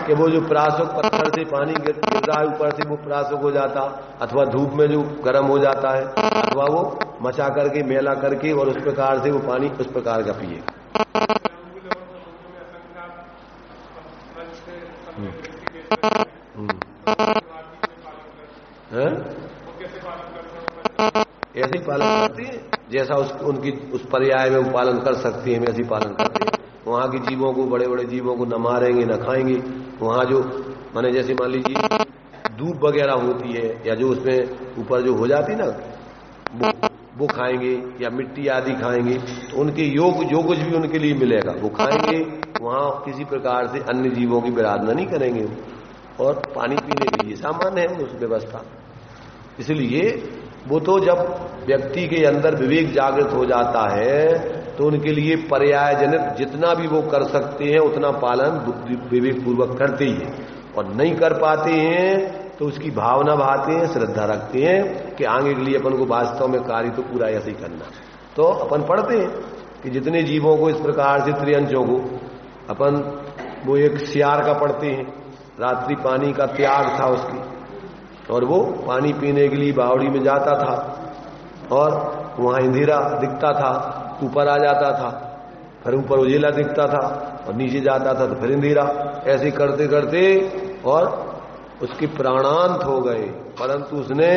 कि वो जो प्रासुक पत्थर से पानी गिर रहा है ऊपर से वो प्रासुक हो जाता, अथवा धूप में जो गर्म हो जाता है, अथवा वो मचा करके मेला करके और उस प्रकार से वो पानी उस प्रकार का पिएगा। ऐसे ही पालन करते हैं जैसा उनकी उस पर्याय में वो पालन कर सकते हैं वैसे पालन करते हैं। वहां के जीवों को, बड़े बड़े जीवों को न मारेंगे न खाएंगे। वहां जो माने जैसे मान लीजिए धूप वगैरह होती है या जो उसमें ऊपर जो हो जाती ना वो खाएंगे या मिट्टी आदि खाएंगे, तो उनके योग जो कुछ भी उनके लिए मिलेगा वो खाएंगे। वहां किसी प्रकार से अन्य जीवों की विराधना नहीं करेंगे। और पानी पीने के लिए सामान्य है उस व्यवस्था। इसलिए वो तो जब व्यक्ति के अंदर विवेक जागृत हो जाता है तो उनके लिए पर्याय जनित जितना भी वो कर सकते हैं उतना पालन विवेक पूर्वक करते ही है। और नहीं कर पाते हैं तो उसकी भावना भाते हैं, श्रद्धा रखते हैं कि आगे के लिए अपन को वास्तव में कार्य तो पूरा ऐसे ही करना। तो अपन पढ़ते हैं कि जितने जीवों को इस प्रकार से त्रियंचों को अपन वो एक सियार का पढ़ते हैं, रात्रि पानी का त्याग था उसकी, और वो पानी पीने के लिए बावड़ी में जाता था और वहां अंधेरा दिखता था, ऊपर आ जाता था, फिर ऊपर उजेला दिखता था और नीचे जाता था तो फिर अंधेरा, ऐसे करते करते और उसके प्राणांत हो गए, परंतु उसने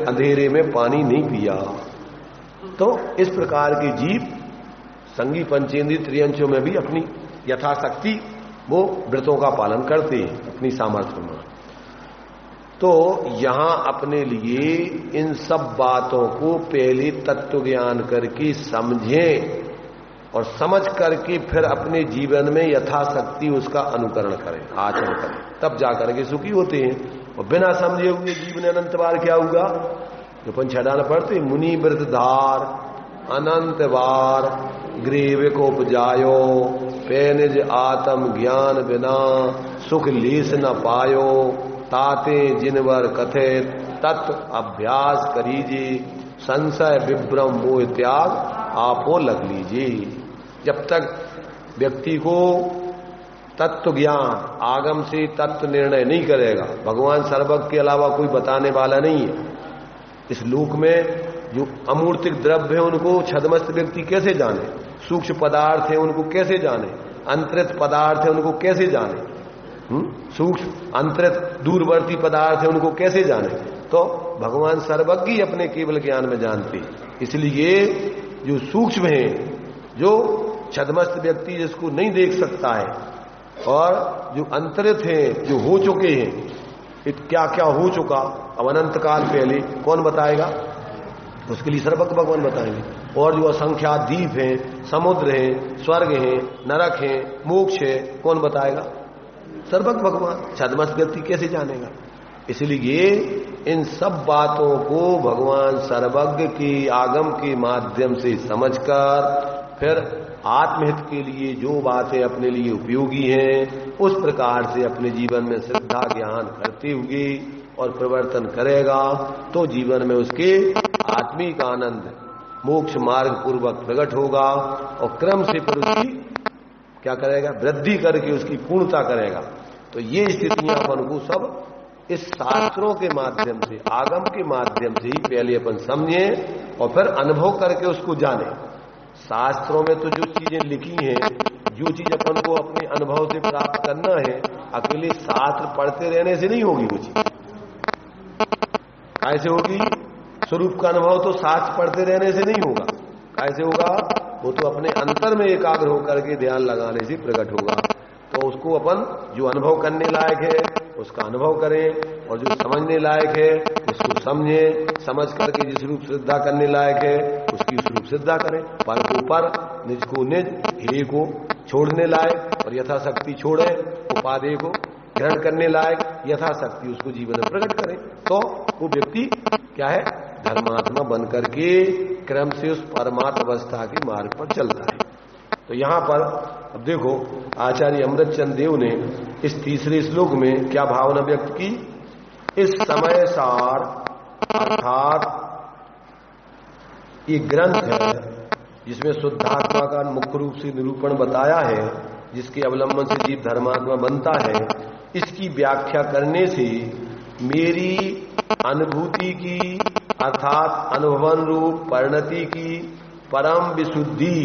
अंधेरे में पानी नहीं पिया। तो इस प्रकार के जीव संगी पंचेंद्रिय त्रियंचों में भी अपनी यथाशक्ति वो व्रतों का पालन करते हैं अपनी सामर्थ्य में। तो यहां अपने लिए इन सब बातों को पहले तत्व ज्ञान करके समझें और समझ करके फिर अपने जीवन में यथाशक्ति उसका अनुकरण करें, आचरण करें, तब जाकर के सुखी होते हैं। और बिना समझे हुए जीवन अनंत बार क्या होगा, जो पंचडान पढ़ते, मुनि व्रत धार अनंत बार ग्रीव को उपजायो, पेनिज आत्म ज्ञान बिना सुख लीस न पायो, ताते जिनवर कथित तत्व अभ्यास करीजे, संशय विभ्रम मोह त्याग आपो लग लीजिए। जब तक व्यक्ति को तत्व ज्ञान आगम से तत्व निर्णय नहीं करेगा, भगवान सर्वज्ञ के अलावा कोई बताने वाला नहीं है। इस लोक में जो अमूर्तिक द्रव्य है उनको छदमस्त व्यक्ति कैसे जाने, सूक्ष्म पदार्थ है उनको कैसे जाने, अंतरित पदार्थ है उनको कैसे जाने, सूक्ष्म अंतरित दूरवर्ती पदार्थ है उनको कैसे जाने। तो भगवान सर्वज्ञ अपने केवल ज्ञान में जानते हैं। इसलिए जो सूक्ष्म है, जो छदमस्त व्यक्ति जिसको नहीं देख सकता है, और जो अंतरित है, जो हो चुके हैं, क्या क्या हो चुका अब अनंत काल पहले कौन बताएगा, उसके लिए सर्वज्ञ भगवान बताएंगे। और जो असंख्यात द्वीप हैं, समुद्र हैं, स्वर्ग हैं, नरक हैं, मोक्ष है, कौन बताएगा, सर्वज्ञ भगवान। छदमस्त व्यक्ति कैसे जानेगा। इसलिए इन सब बातों को भगवान सर्वज्ञ की आगम के माध्यम से समझकर फिर आत्महित के लिए जो बातें अपने लिए उपयोगी हैं उस प्रकार से अपने जीवन में श्रद्धा ज्ञान करते हुए और परिवर्तन करेगा तो जीवन में उसके आत्मिक आनंद मोक्ष मार्ग पूर्वक प्रकट होगा और क्रम से फिर उसकी क्या करेगा, वृद्धि करके उसकी पूर्णता करेगा। तो ये स्थितियां अपन को सब इस शास्त्रों के माध्यम से, आगम के माध्यम से ही पहले अपन समझें और फिर अनुभव करके उसको जाने। शास्त्रों में तो जो चीजें लिखी हैं, जो चीज अपन को अपने अनुभव से प्राप्त करना है, अकेले शास्त्र पढ़ते रहने से नहीं होगी। वो चीज कैसे होगी, स्वरूप का अनुभव तो शास्त्र पढ़ते रहने से नहीं होगा। कैसे होगा, वो तो अपने अंतर में एकाग्र होकर के ध्यान लगाने से प्रकट होगा। तो उसको अपन जो अनुभव करने लायक है उसका अनुभव करें और जो समझने लायक है उसको समझें, समझ करके जिस रूप श्रद्धा करने लायक है उसकी उस रूप श्रद्धा करें। पर को पर, निज को निज, हे को छोड़ने लायक और यथाशक्ति छोड़े, उपादेय को ग्रहण करने लायक यथाशक्ति उसको जीवन में प्रकट करें। तो वो व्यक्ति क्या है, धर्मात्मा बन करके क्रम से उस परमात्म अवस्था के मार्ग पर चलता है। तो यहां पर अब देखो आचार्य अमृतचंद देव ने इस तीसरे श्लोक में क्या भावना व्यक्त की। इस समय सार अर्थात ये ग्रंथ है जिसमें शुद्धात्मा का मुख्य रूप से निरूपण बताया है, जिसके अवलंबन से जीव धर्मात्मा बनता है। इसकी व्याख्या करने से मेरी अनुभूति की अर्थात अनुभवन रूप परिणति की परम विशुद्धि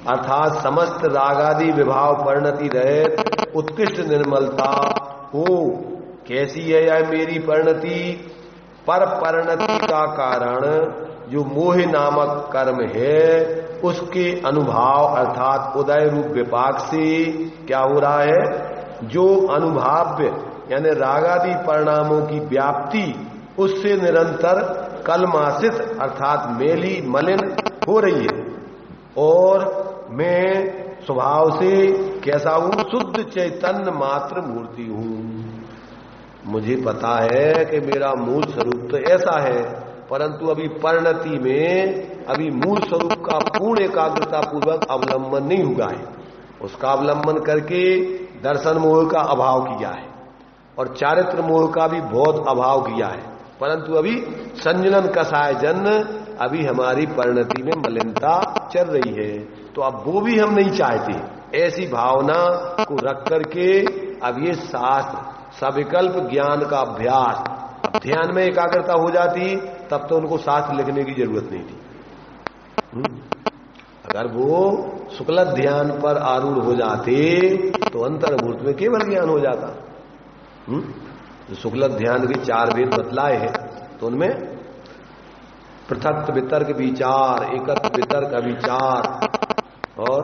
अर्थात समस्त रागादि विभाव परिणति रहित उत्कृष्ट निर्मलता हो। कैसी है यह मेरी परिणति, पर परिणति का कारण जो मोह नामक कर्म है उसके अनुभाव अर्थात उदय रूप विपाक से क्या हो रहा है, जो अनुभाव्य यानी रागादि परिणामों की व्याप्ति उससे निरंतर कलमासित अर्थात मेली मलिन हो रही है। और मैं स्वभाव से कैसा हूं, शुद्ध चैतन्य मात्र मूर्ति हूं। मुझे पता है कि मेरा मूल स्वरूप तो ऐसा है, परंतु अभी परिणति में अभी मूल स्वरूप का पूर्ण एकाग्रता पूर्वक अवलंबन नहीं हुआ है। उसका अवलंबन करके दर्शन मोह का अभाव किया है और चारित्र मोह का भी बहुत अभाव किया है, परंतु अभी संजनन कसाय जन्य अभी हमारी परिणति में मलिनता चल रही है। तो अब वो भी हम नहीं चाहते। ऐसी भावना को रख करके अब ये शास्त्र सविकल्प ज्ञान का अभ्यास, अब ध्यान में एकाग्रता हो जाती तब तो उनको शास्त्र लिखने की जरूरत नहीं थी। अगर वो शुक्ल ध्यान पर आरूढ़ हो जाते तो अंतर्भूत में केवल ज्ञान हो जाता। जो शुक्ल ध्यान के 4 वेद बतलाए हैं तो उनमें पृथक वितर्क विचार, एकत्र वितर्क अविचार और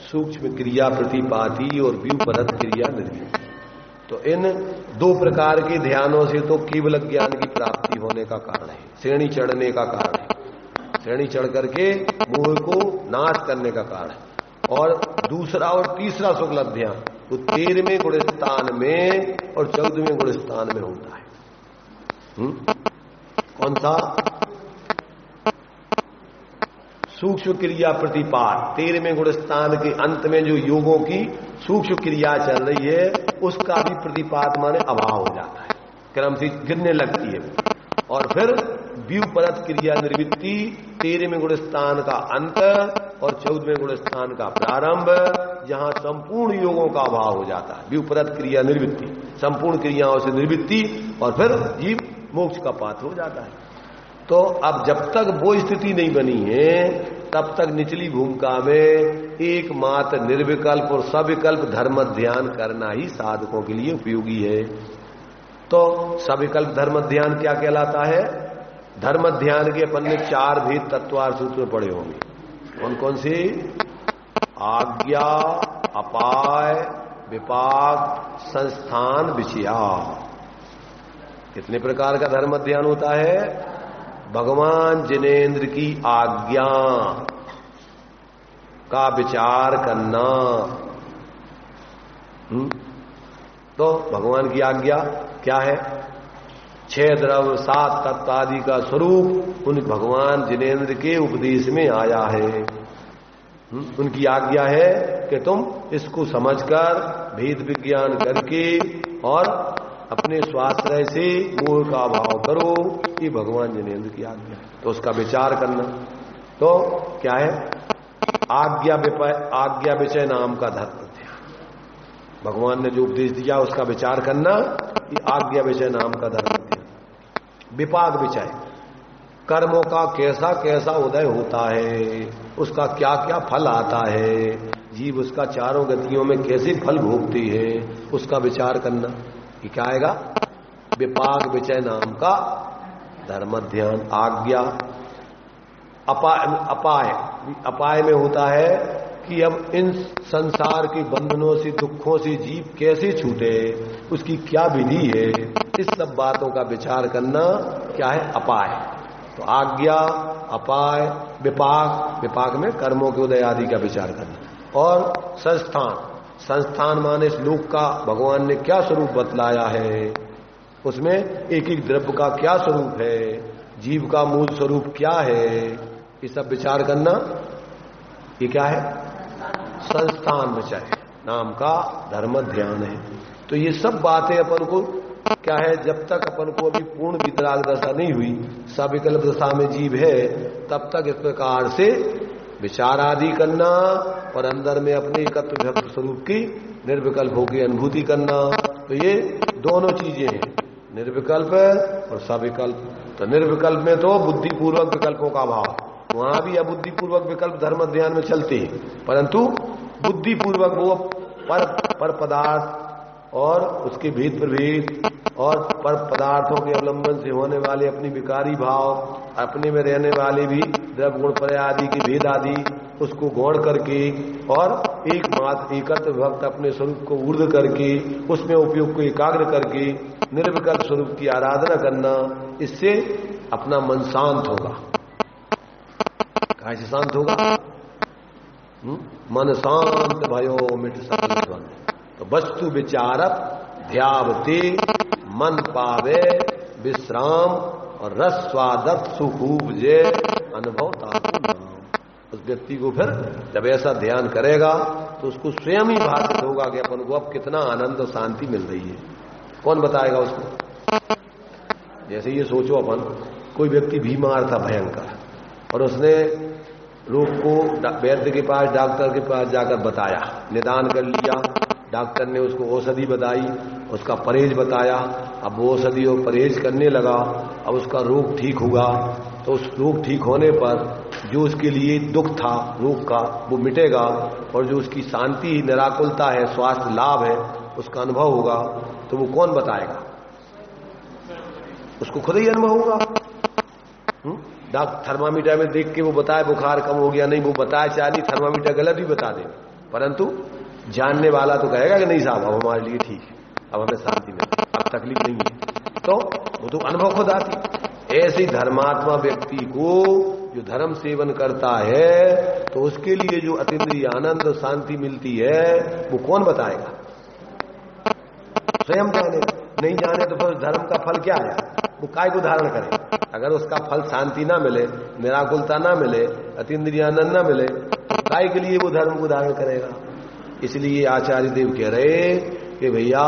सूक्ष्म क्रिया प्रतिपाती और व्यूपरत क्रिया निर्मित। तो इन 2 प्रकार के ध्यानों से तो केवल ज्ञान की प्राप्ति होने का कारण है, श्रेणी चढ़ने का कारण है, श्रेणी चढ़ करके मोह को नाश करने का कारण है। और दूसरा और तीसरा शुक्ल ध्यान तो 13वें गुण स्थान में और 14वें गुण स्थान में होता है। कौन सा? सूक्ष्म क्रिया प्रतिपाद। 13वें गुण स्थान के अंत में जो योगों की सूक्ष्म क्रिया चल रही है उसका भी प्रतिपाद माने अभाव हो जाता है, क्रम से गिरने लगती है। और फिर व्यूपरत क्रिया निर्वृत्ति 13वें गुण स्थान का अंत और 14वें गुण स्थान का प्रारंभ, जहां संपूर्ण योगों का अभाव हो जाता है। व्यूपरत क्रिया निर्वृत्ति, संपूर्ण क्रियाओं से निर्वृत्ति, और फिर जीव मोक्ष का पात्र हो जाता है। तो अब जब तक वो स्थिति नहीं बनी है तब तक निचली भूमिका में एकमात्र निर्विकल्प और सविकल्प धर्म ध्यान करना ही साधकों के लिए उपयोगी है। तो सविकल्प धर्म ध्यान क्या कहलाता है? धर्म ध्यान के अपन ने 4 भेद तत्वार सूत्र में पढ़े होंगे। कौन कौन से? आज्ञा, अपाय, विपाक, संस्थान, विषया। कितने प्रकार का धर्म ध्यान होता है? भगवान जिनेन्द्र की आज्ञा का विचार करना। तो भगवान की आज्ञा क्या है? 6 द्रव्य 7 तत्व आदि का स्वरूप उन भगवान जिनेन्द्र के उपदेश में आया है। उनकी आज्ञा है कि तुम इसको समझकर भेद विज्ञान करके और अपने स्वाश्रय से मोह का अभाव करो। ये भगवान जिनेन्द्र की आज्ञा है, तो उसका विचार करना। तो क्या है? आज्ञा विषय नाम का धर्म ध्यान। भगवान ने जो उपदेश दिया उसका विचार करना, ये आज्ञा विषय नाम का धर्म ध्यान। विपाक विषय, कर्मों का कैसा कैसा उदय होता है, उसका क्या क्या फल आता है, जीव उसका चारों गतियों में कैसे फल भोगते हैं, उसका विचार करना। ये क्या आएगा? विपाक विषय नाम का धर्म ध्यान। आज्ञा। अपाय, अपाय में होता है कि अब इन संसार के बंधनों से, दुखों से जीव कैसे छूटे, उसकी क्या विधि है, इस सब बातों का विचार करना क्या है? अपाय। तो आज्ञा, अपाय, विपाक। विपाक में कर्मों के उदय आदि का विचार करना। और संस्थान, संस्थान माने इस लोक का भगवान ने क्या स्वरूप बतलाया है, उसमें एक एक द्रव्य का क्या स्वरूप है, जीव का मूल स्वरूप क्या है, ये सब विचार करना। ये क्या है? संस्थान विषय नाम का धर्म ध्यान है। तो ये सब बातें अपन को क्या है, जब तक अपन को अभी पूर्ण वितराग दशा नहीं हुई, सविकल्प दशा में जीव है, तब तक इस प्रकार से विचार आदि करना और अंदर में अपने एकत्र स्वरूप की निर्विकल्प होकर अनुभूति करना। तो ये दोनों चीजें हैं, निर्विकल्प और सविकल्प। तो निर्विकल्प में तो बुद्धिपूर्वक विकल्पों का अभाव, वहां भी अबुद्धिपूर्वक विकल्प धर्म ध्यान में चलते हैं, परंतु बुद्धिपूर्वक वो पर पदार्थ और उसके भेद प्रभेद और पर पदार्थों के अवलंबन से होने वाले अपनी विकारी भाव, अपने में रहने वाले भी द्रव्य गुण पर्याय आदि के भेद आदि उसको गौण करके और एकमात्र एकत्र भक्त अपने स्वरूप को ऊर्ध्व करके उसमें उपयोग को एकाग्र करके निर्विकल्प स्वरूप की आराधना करना, इससे अपना मन शांत होगा। कैसे शांत होगा? मन शांत भयो मिट सकल द्वंद्व। तो वस्तु विचारत ध्यावते मन पावे विश्राम और रस स्वादत सुख उपजे अनुभव ताकु नाम। उस व्यक्ति को फिर जब ऐसा ध्यान करेगा तो उसको स्वयं ही भाषित होगा कि अपन को अब कितना आनंद और शांति मिल रही है। कौन बताएगा उसको? जैसे ये सोचो, अपन कोई व्यक्ति बीमार था भयंकर और उसने रोग को वैद्य के पास, डॉक्टर के पास जाकर बताया, निदान कर लिया, डॉक्टर ने उसको औषधि बताई, उसका परहेज बताया। अब वो औषधि और परहेज करने लगा, अब उसका रोग ठीक हुआ। तो उस रोग ठीक होने पर जो उसके लिए दुख था रोग का वो मिटेगा और जो उसकी शांति निराकुलता है, स्वास्थ्य लाभ है, उसका अनुभव होगा। तो वो कौन बताएगा? उसको खुद ही अनुभव होगा। डॉक्टर थर्मामीटर में देख के वो बताए बुखार कम हो गया, नहीं वो बताए चाहे नहीं, थर्मामीटर गलत भी बता दे, परंतु जानने वाला तो कहेगा कि नहीं साहब अब हमारे लिए ठीक है, अब हमें शांति मिली, अब तकलीफ नहीं है। तो वो तो अनुभव खुद आती। ऐसे ही धर्मात्मा व्यक्ति को जो धर्म सेवन करता है तो उसके लिए जो अतीन्द्रिय आनंद और शांति मिलती है वो कौन बताएगा? स्वयं जानेगा। नहीं जाने तो फिर धर्म का फल क्या है? वो काय को धारण करे? अगर उसका फल शांति ना मिले, निराकुलता ना मिले, अतीन्द्रिय आनंद ना मिले, तो काय के लिए वो धर्म को धारण करेगा? इसलिए आचार्य देव कह रहे कि भैया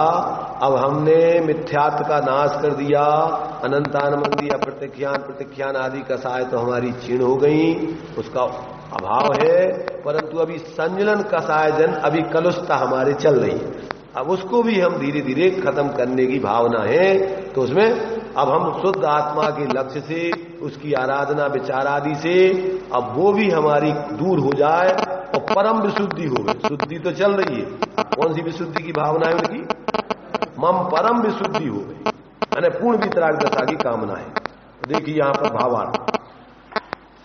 अब हमने मिथ्यात्व का नाश कर दिया, अनंतानंद दिया, प्रत्यख्यान आदि कसाय तो हमारी क्षीण हो गई, उसका अभाव है, परंतु अभी संजलन कसाय जन अभी कलुषता हमारे चल रही है। अब उसको भी हम धीरे धीरे खत्म करने की भावना है। तो उसमें अब हम शुद्ध आत्मा के लक्ष्य से, उसकी आराधना विचार आदि से अब वो भी हमारी दूर हो जाए और परम विशुद्धि हो गई। शुद्धि तो चल रही है, कौन सी विशुद्धि की भावना है उनकी? मम परम विशुद्धि हो गई, यानी पूर्ण वितराग दशा की कामना है। तो देखिए यहां पर भावार्थ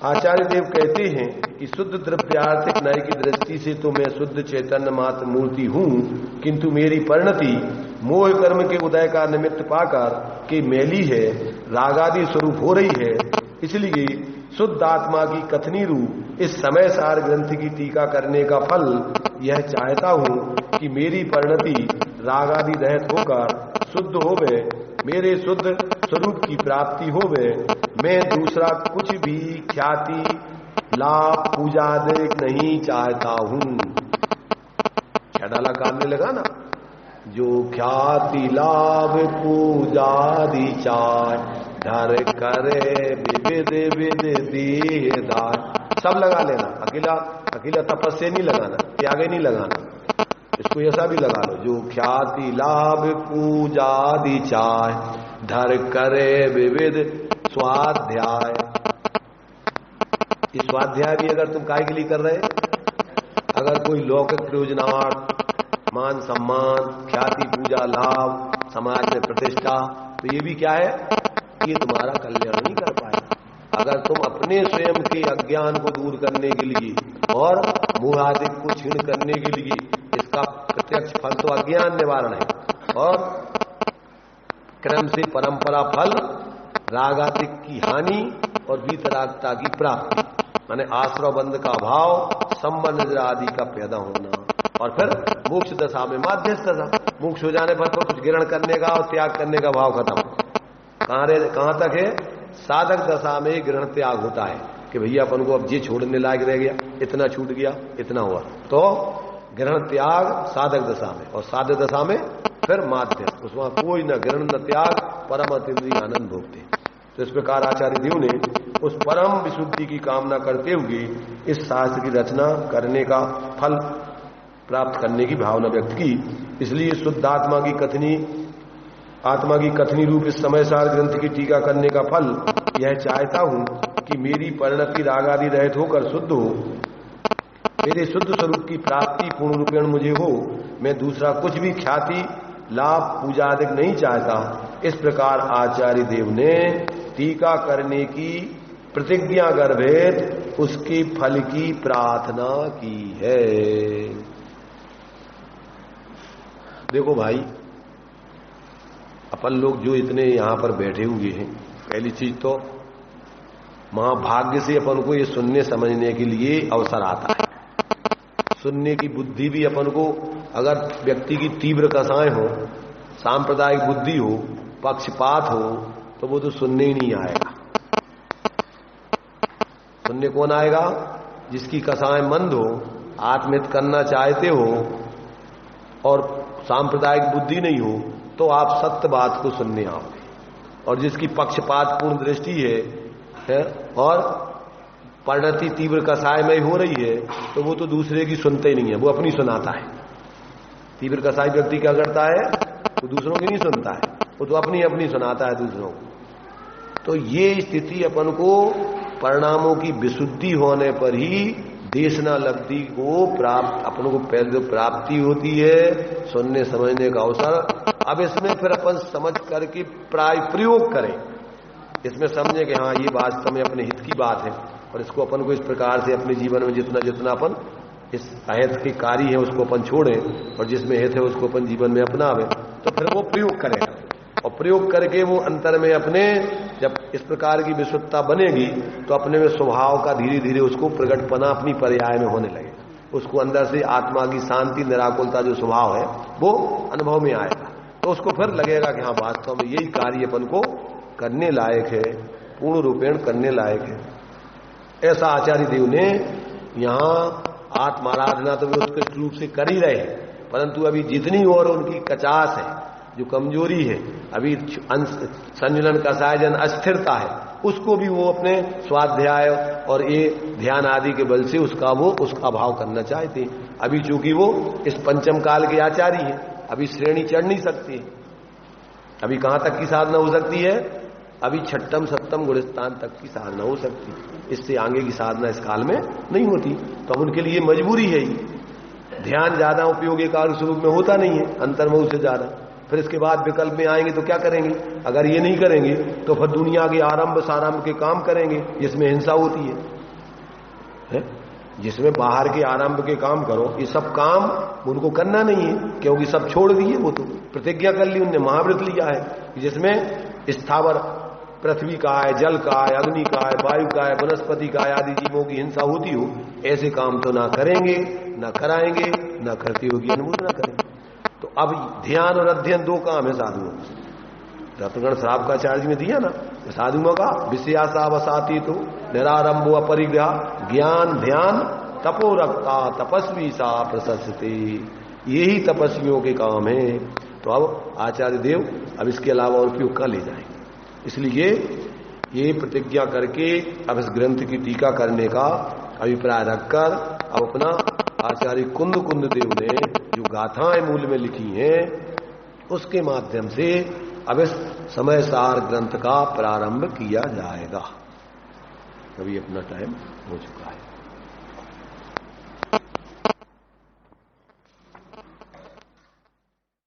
आचार्य देव कहते हैं कि शुद्ध द्रव्यार्थिक न्याय की दृष्टि से तो मैं शुद्ध चैतन्य मात्र मूर्ति हूं, किंतु मेरी परिणति मोह कर्म के उदय का निमित्त पाकर के मैली है, रागादि स्वरूप हो रही है। इसलिए शुद्ध आत्मा की कथनी रूप इस समय सार ग्रंथ की टीका करने का फल यह चाहता हूं कि मेरी परिणति रागादि रहित होकर शुद्ध होवे, मेरे शुद्ध स्वरूप की प्राप्ति होवे, मैं दूसरा कुछ भी ख्याति लाभ पूजा देख नहीं चाहता हूं। क्या डाला काम में लगा ना? जो ख्याति लाभ पूजा दी चाय धर करे विविध विध देहदार, सब लगा लेना। अकेला तपस्या नहीं लगाना, त्याग नहीं लगाना, इसको ऐसा भी लगा लो। जो ख्याति लाभ पूजा दी चाय धर करे विविध स्वाध्याय। इस स्वाध्याय भी अगर तुम काय के लिए कर रहे, अगर कोई लौकिक प्रयोजनार्थ, मान सम्मान, ख्याति पूजा लाभ, समाज में प्रतिष्ठा, तो ये भी क्या है? ये तुम्हारा कल्याण नहीं कर पाएगा। अगर तुम अपने स्वयं के अज्ञान को दूर करने के लिए और मोहादिक को छीण करने के लिए, इसका प्रत्यक्ष फल तो अज्ञान निवारण है और क्रम से परंपरा फल रागातिक की हानि और वीतरागता की प्राप्ति, माने आश्रय बंध का अभाव, संबंध आदि का पैदा होना, और फिर मोक्ष दशा में माध्यस्थ दशा, मोक्ष हो जाने पर तो कुछ ग्रहण करने का और त्याग करने का भाव खत्म। कहां तक है? साधक दशा में ग्रहण त्याग होता है कि भैया अपन को अब ये छोड़ने लायक रह गया, इतना छूट गया, इतना हुआ, तो ग्रहण त्याग साधक दशा में, और साधक दशा में फिर माध्यस्थ, उसमें कोई न ग्रहण न त्याग, परम अतीन्द्रिय आनंद भोगते। तो इस प्रकार आचार्य देव ने उस परम विशुद्धि की कामना करते हुए इस शास्त्र की रचना करने का फल प्राप्त करने की भावना व्यक्त की। इसलिए शुद्ध आत्मा की कथनी रूप इस समय सार ग्रंथ की टीका करने का फल यह चाहता हूं कि मेरी परिणति रागादि रहित होकर शुद्ध हो, मेरे शुद्ध स्वरूप की प्राप्ति पूर्ण रूपेण मुझे हो, मैं दूसरा कुछ भी ख्याति लाभ पूजादिक नहीं चाहता। इस प्रकार आचार्य देव ने टीका करने की प्रतिज्ञा गर्भेत उसके फल की प्रार्थना की है। देखो भाई, अपन लोग जो इतने यहां पर बैठे हुए हैं, पहली चीज तो महाभाग्य से अपन को ये सुनने समझने के लिए अवसर आता है। सुनने की बुद्धि भी अपन को, अगर व्यक्ति की तीव्र कसाएं हो, सांप्रदायिक बुद्धि हो, पक्षपात हो, तो वो तो सुनने ही नहीं आएगा। सुनने कौन आएगा? जिसकी कसाएं मंद हो, आत्महित करना चाहते हो और सांप्रदायिक बुद्धि नहीं हो, तो आप सत्य बात को सुनने आओगे। और जिसकी पक्षपातपूर्ण दृष्टि है और परिणति तीव्र कसाय में हो रही है, तो वो तो दूसरे की सुनते ही नहीं है, वो अपनी सुनाता है। तीव्र कसाई व्यक्ति क्या करता है? वो दूसरों की नहीं सुनता है, वो तो अपनी अपनी सुनाता है दूसरों को। तो ये स्थिति अपन को परिणामों की विशुद्धि होने पर ही देशना लब्धि को प्राप्त, अपन को पहले जो प्राप्ति होती है सुनने समझने का अवसर। अब इसमें फिर अपन समझ करके प्रयोग करें, इसमें समझे कि हाँ ये वास्तव में अपने हित की बात है और इसको अपन को इस प्रकार से अपने जीवन में जितना जितना अपन इस अहित के कार्य है उसको अपन छोड़ें और जिसमें हित है उसको अपन जीवन में अपनावे, तो फिर वो प्रयोग करें। और प्रयोग करके वो अंतर में अपने जब इस प्रकार की विशुद्धता बनेगी तो अपने में स्वभाव का धीरे धीरे उसको प्रकटपना अपनी पर्याय में होने लगेगा। उसको अंदर से आत्मा की शांति निराकुलता जो स्वभाव है वो अनुभव में आएगा। तो उसको फिर लगेगा कि हाँ वास्तव में यही कार्य अपन को करने लायक है, पूर्ण रूपेण करने लायक है। ऐसा आचार्य देव ने यहां आत्माराधना तो वे उत्कृष्ट रूप से कर ही रहे हैं, परंतु अभी जितनी और उनकी कचास है, जो कमजोरी है, अभी संजुलन कसायजन अस्थिरता है, उसको भी वो अपने स्वाध्याय और ये ध्यान आदि के बल से उसका भाव करना चाहते। अभी चूंकि वो इस पंचम काल के आचार्य हैं, अभी श्रेणी चढ़ नहीं सकती। अभी कहां तक की साधना हो सकती है? अभी छठम सप्तम गुणस्थान तक की साधना हो सकती, इससे आगे की साधना इस काल में नहीं होती। तो उनके लिए मजबूरी है ही। ध्यान ज्यादा उपयोगी कार्य स्वरूप में होता नहीं है, अंतर्मुख से ज्यादा। फिर इसके बाद विकल्प में आएंगे तो क्या करेंगे? अगर ये नहीं करेंगे तो फिर दुनिया के आरंभ सारंभ के काम करेंगे जिसमें हिंसा होती है? जिसमें बाहर के आरंभ के काम करो, ये सब काम उनको करना नहीं है, क्योंकि सब छोड़ दिए। वो तो प्रतिज्ञा कर ली उनने, महाव्रत लिया है जिसमें स्थावर पृथ्वी का है, जल का है, अग्नि का है, वायु का है, वनस्पति का है, आदि जीवों की हिंसा होती हो, ऐसे काम तो ना करेंगे, ना कराएंगे, ना करती होगी अनुभूत ना करेंगे। तो अब ध्यान और अध्ययन दो काम है साधुओं। रत्नगण श्राप का चार्ज में दिया ना साधुओं का, विषयासा वसाती तो निरारंभो अपरिग्रह ज्ञान ध्यान तपो रखता तपस्वी सा प्रशस्ते, यही तपस्वियों के काम है। तो अब आचार्य देव अब इसके अलावा और उपयोग का ले जाएंगे, इसलिए ये प्रतिज्ञा करके अब इस ग्रंथ की टीका करने का अभिप्राय रखकर अब अपना आचार्य कुंद देव ने जो गाथाएं मूल में लिखी हैं उसके माध्यम से अब इस समय सार ग्रंथ का प्रारंभ किया जाएगा। अभी अपना टाइम हो चुका है।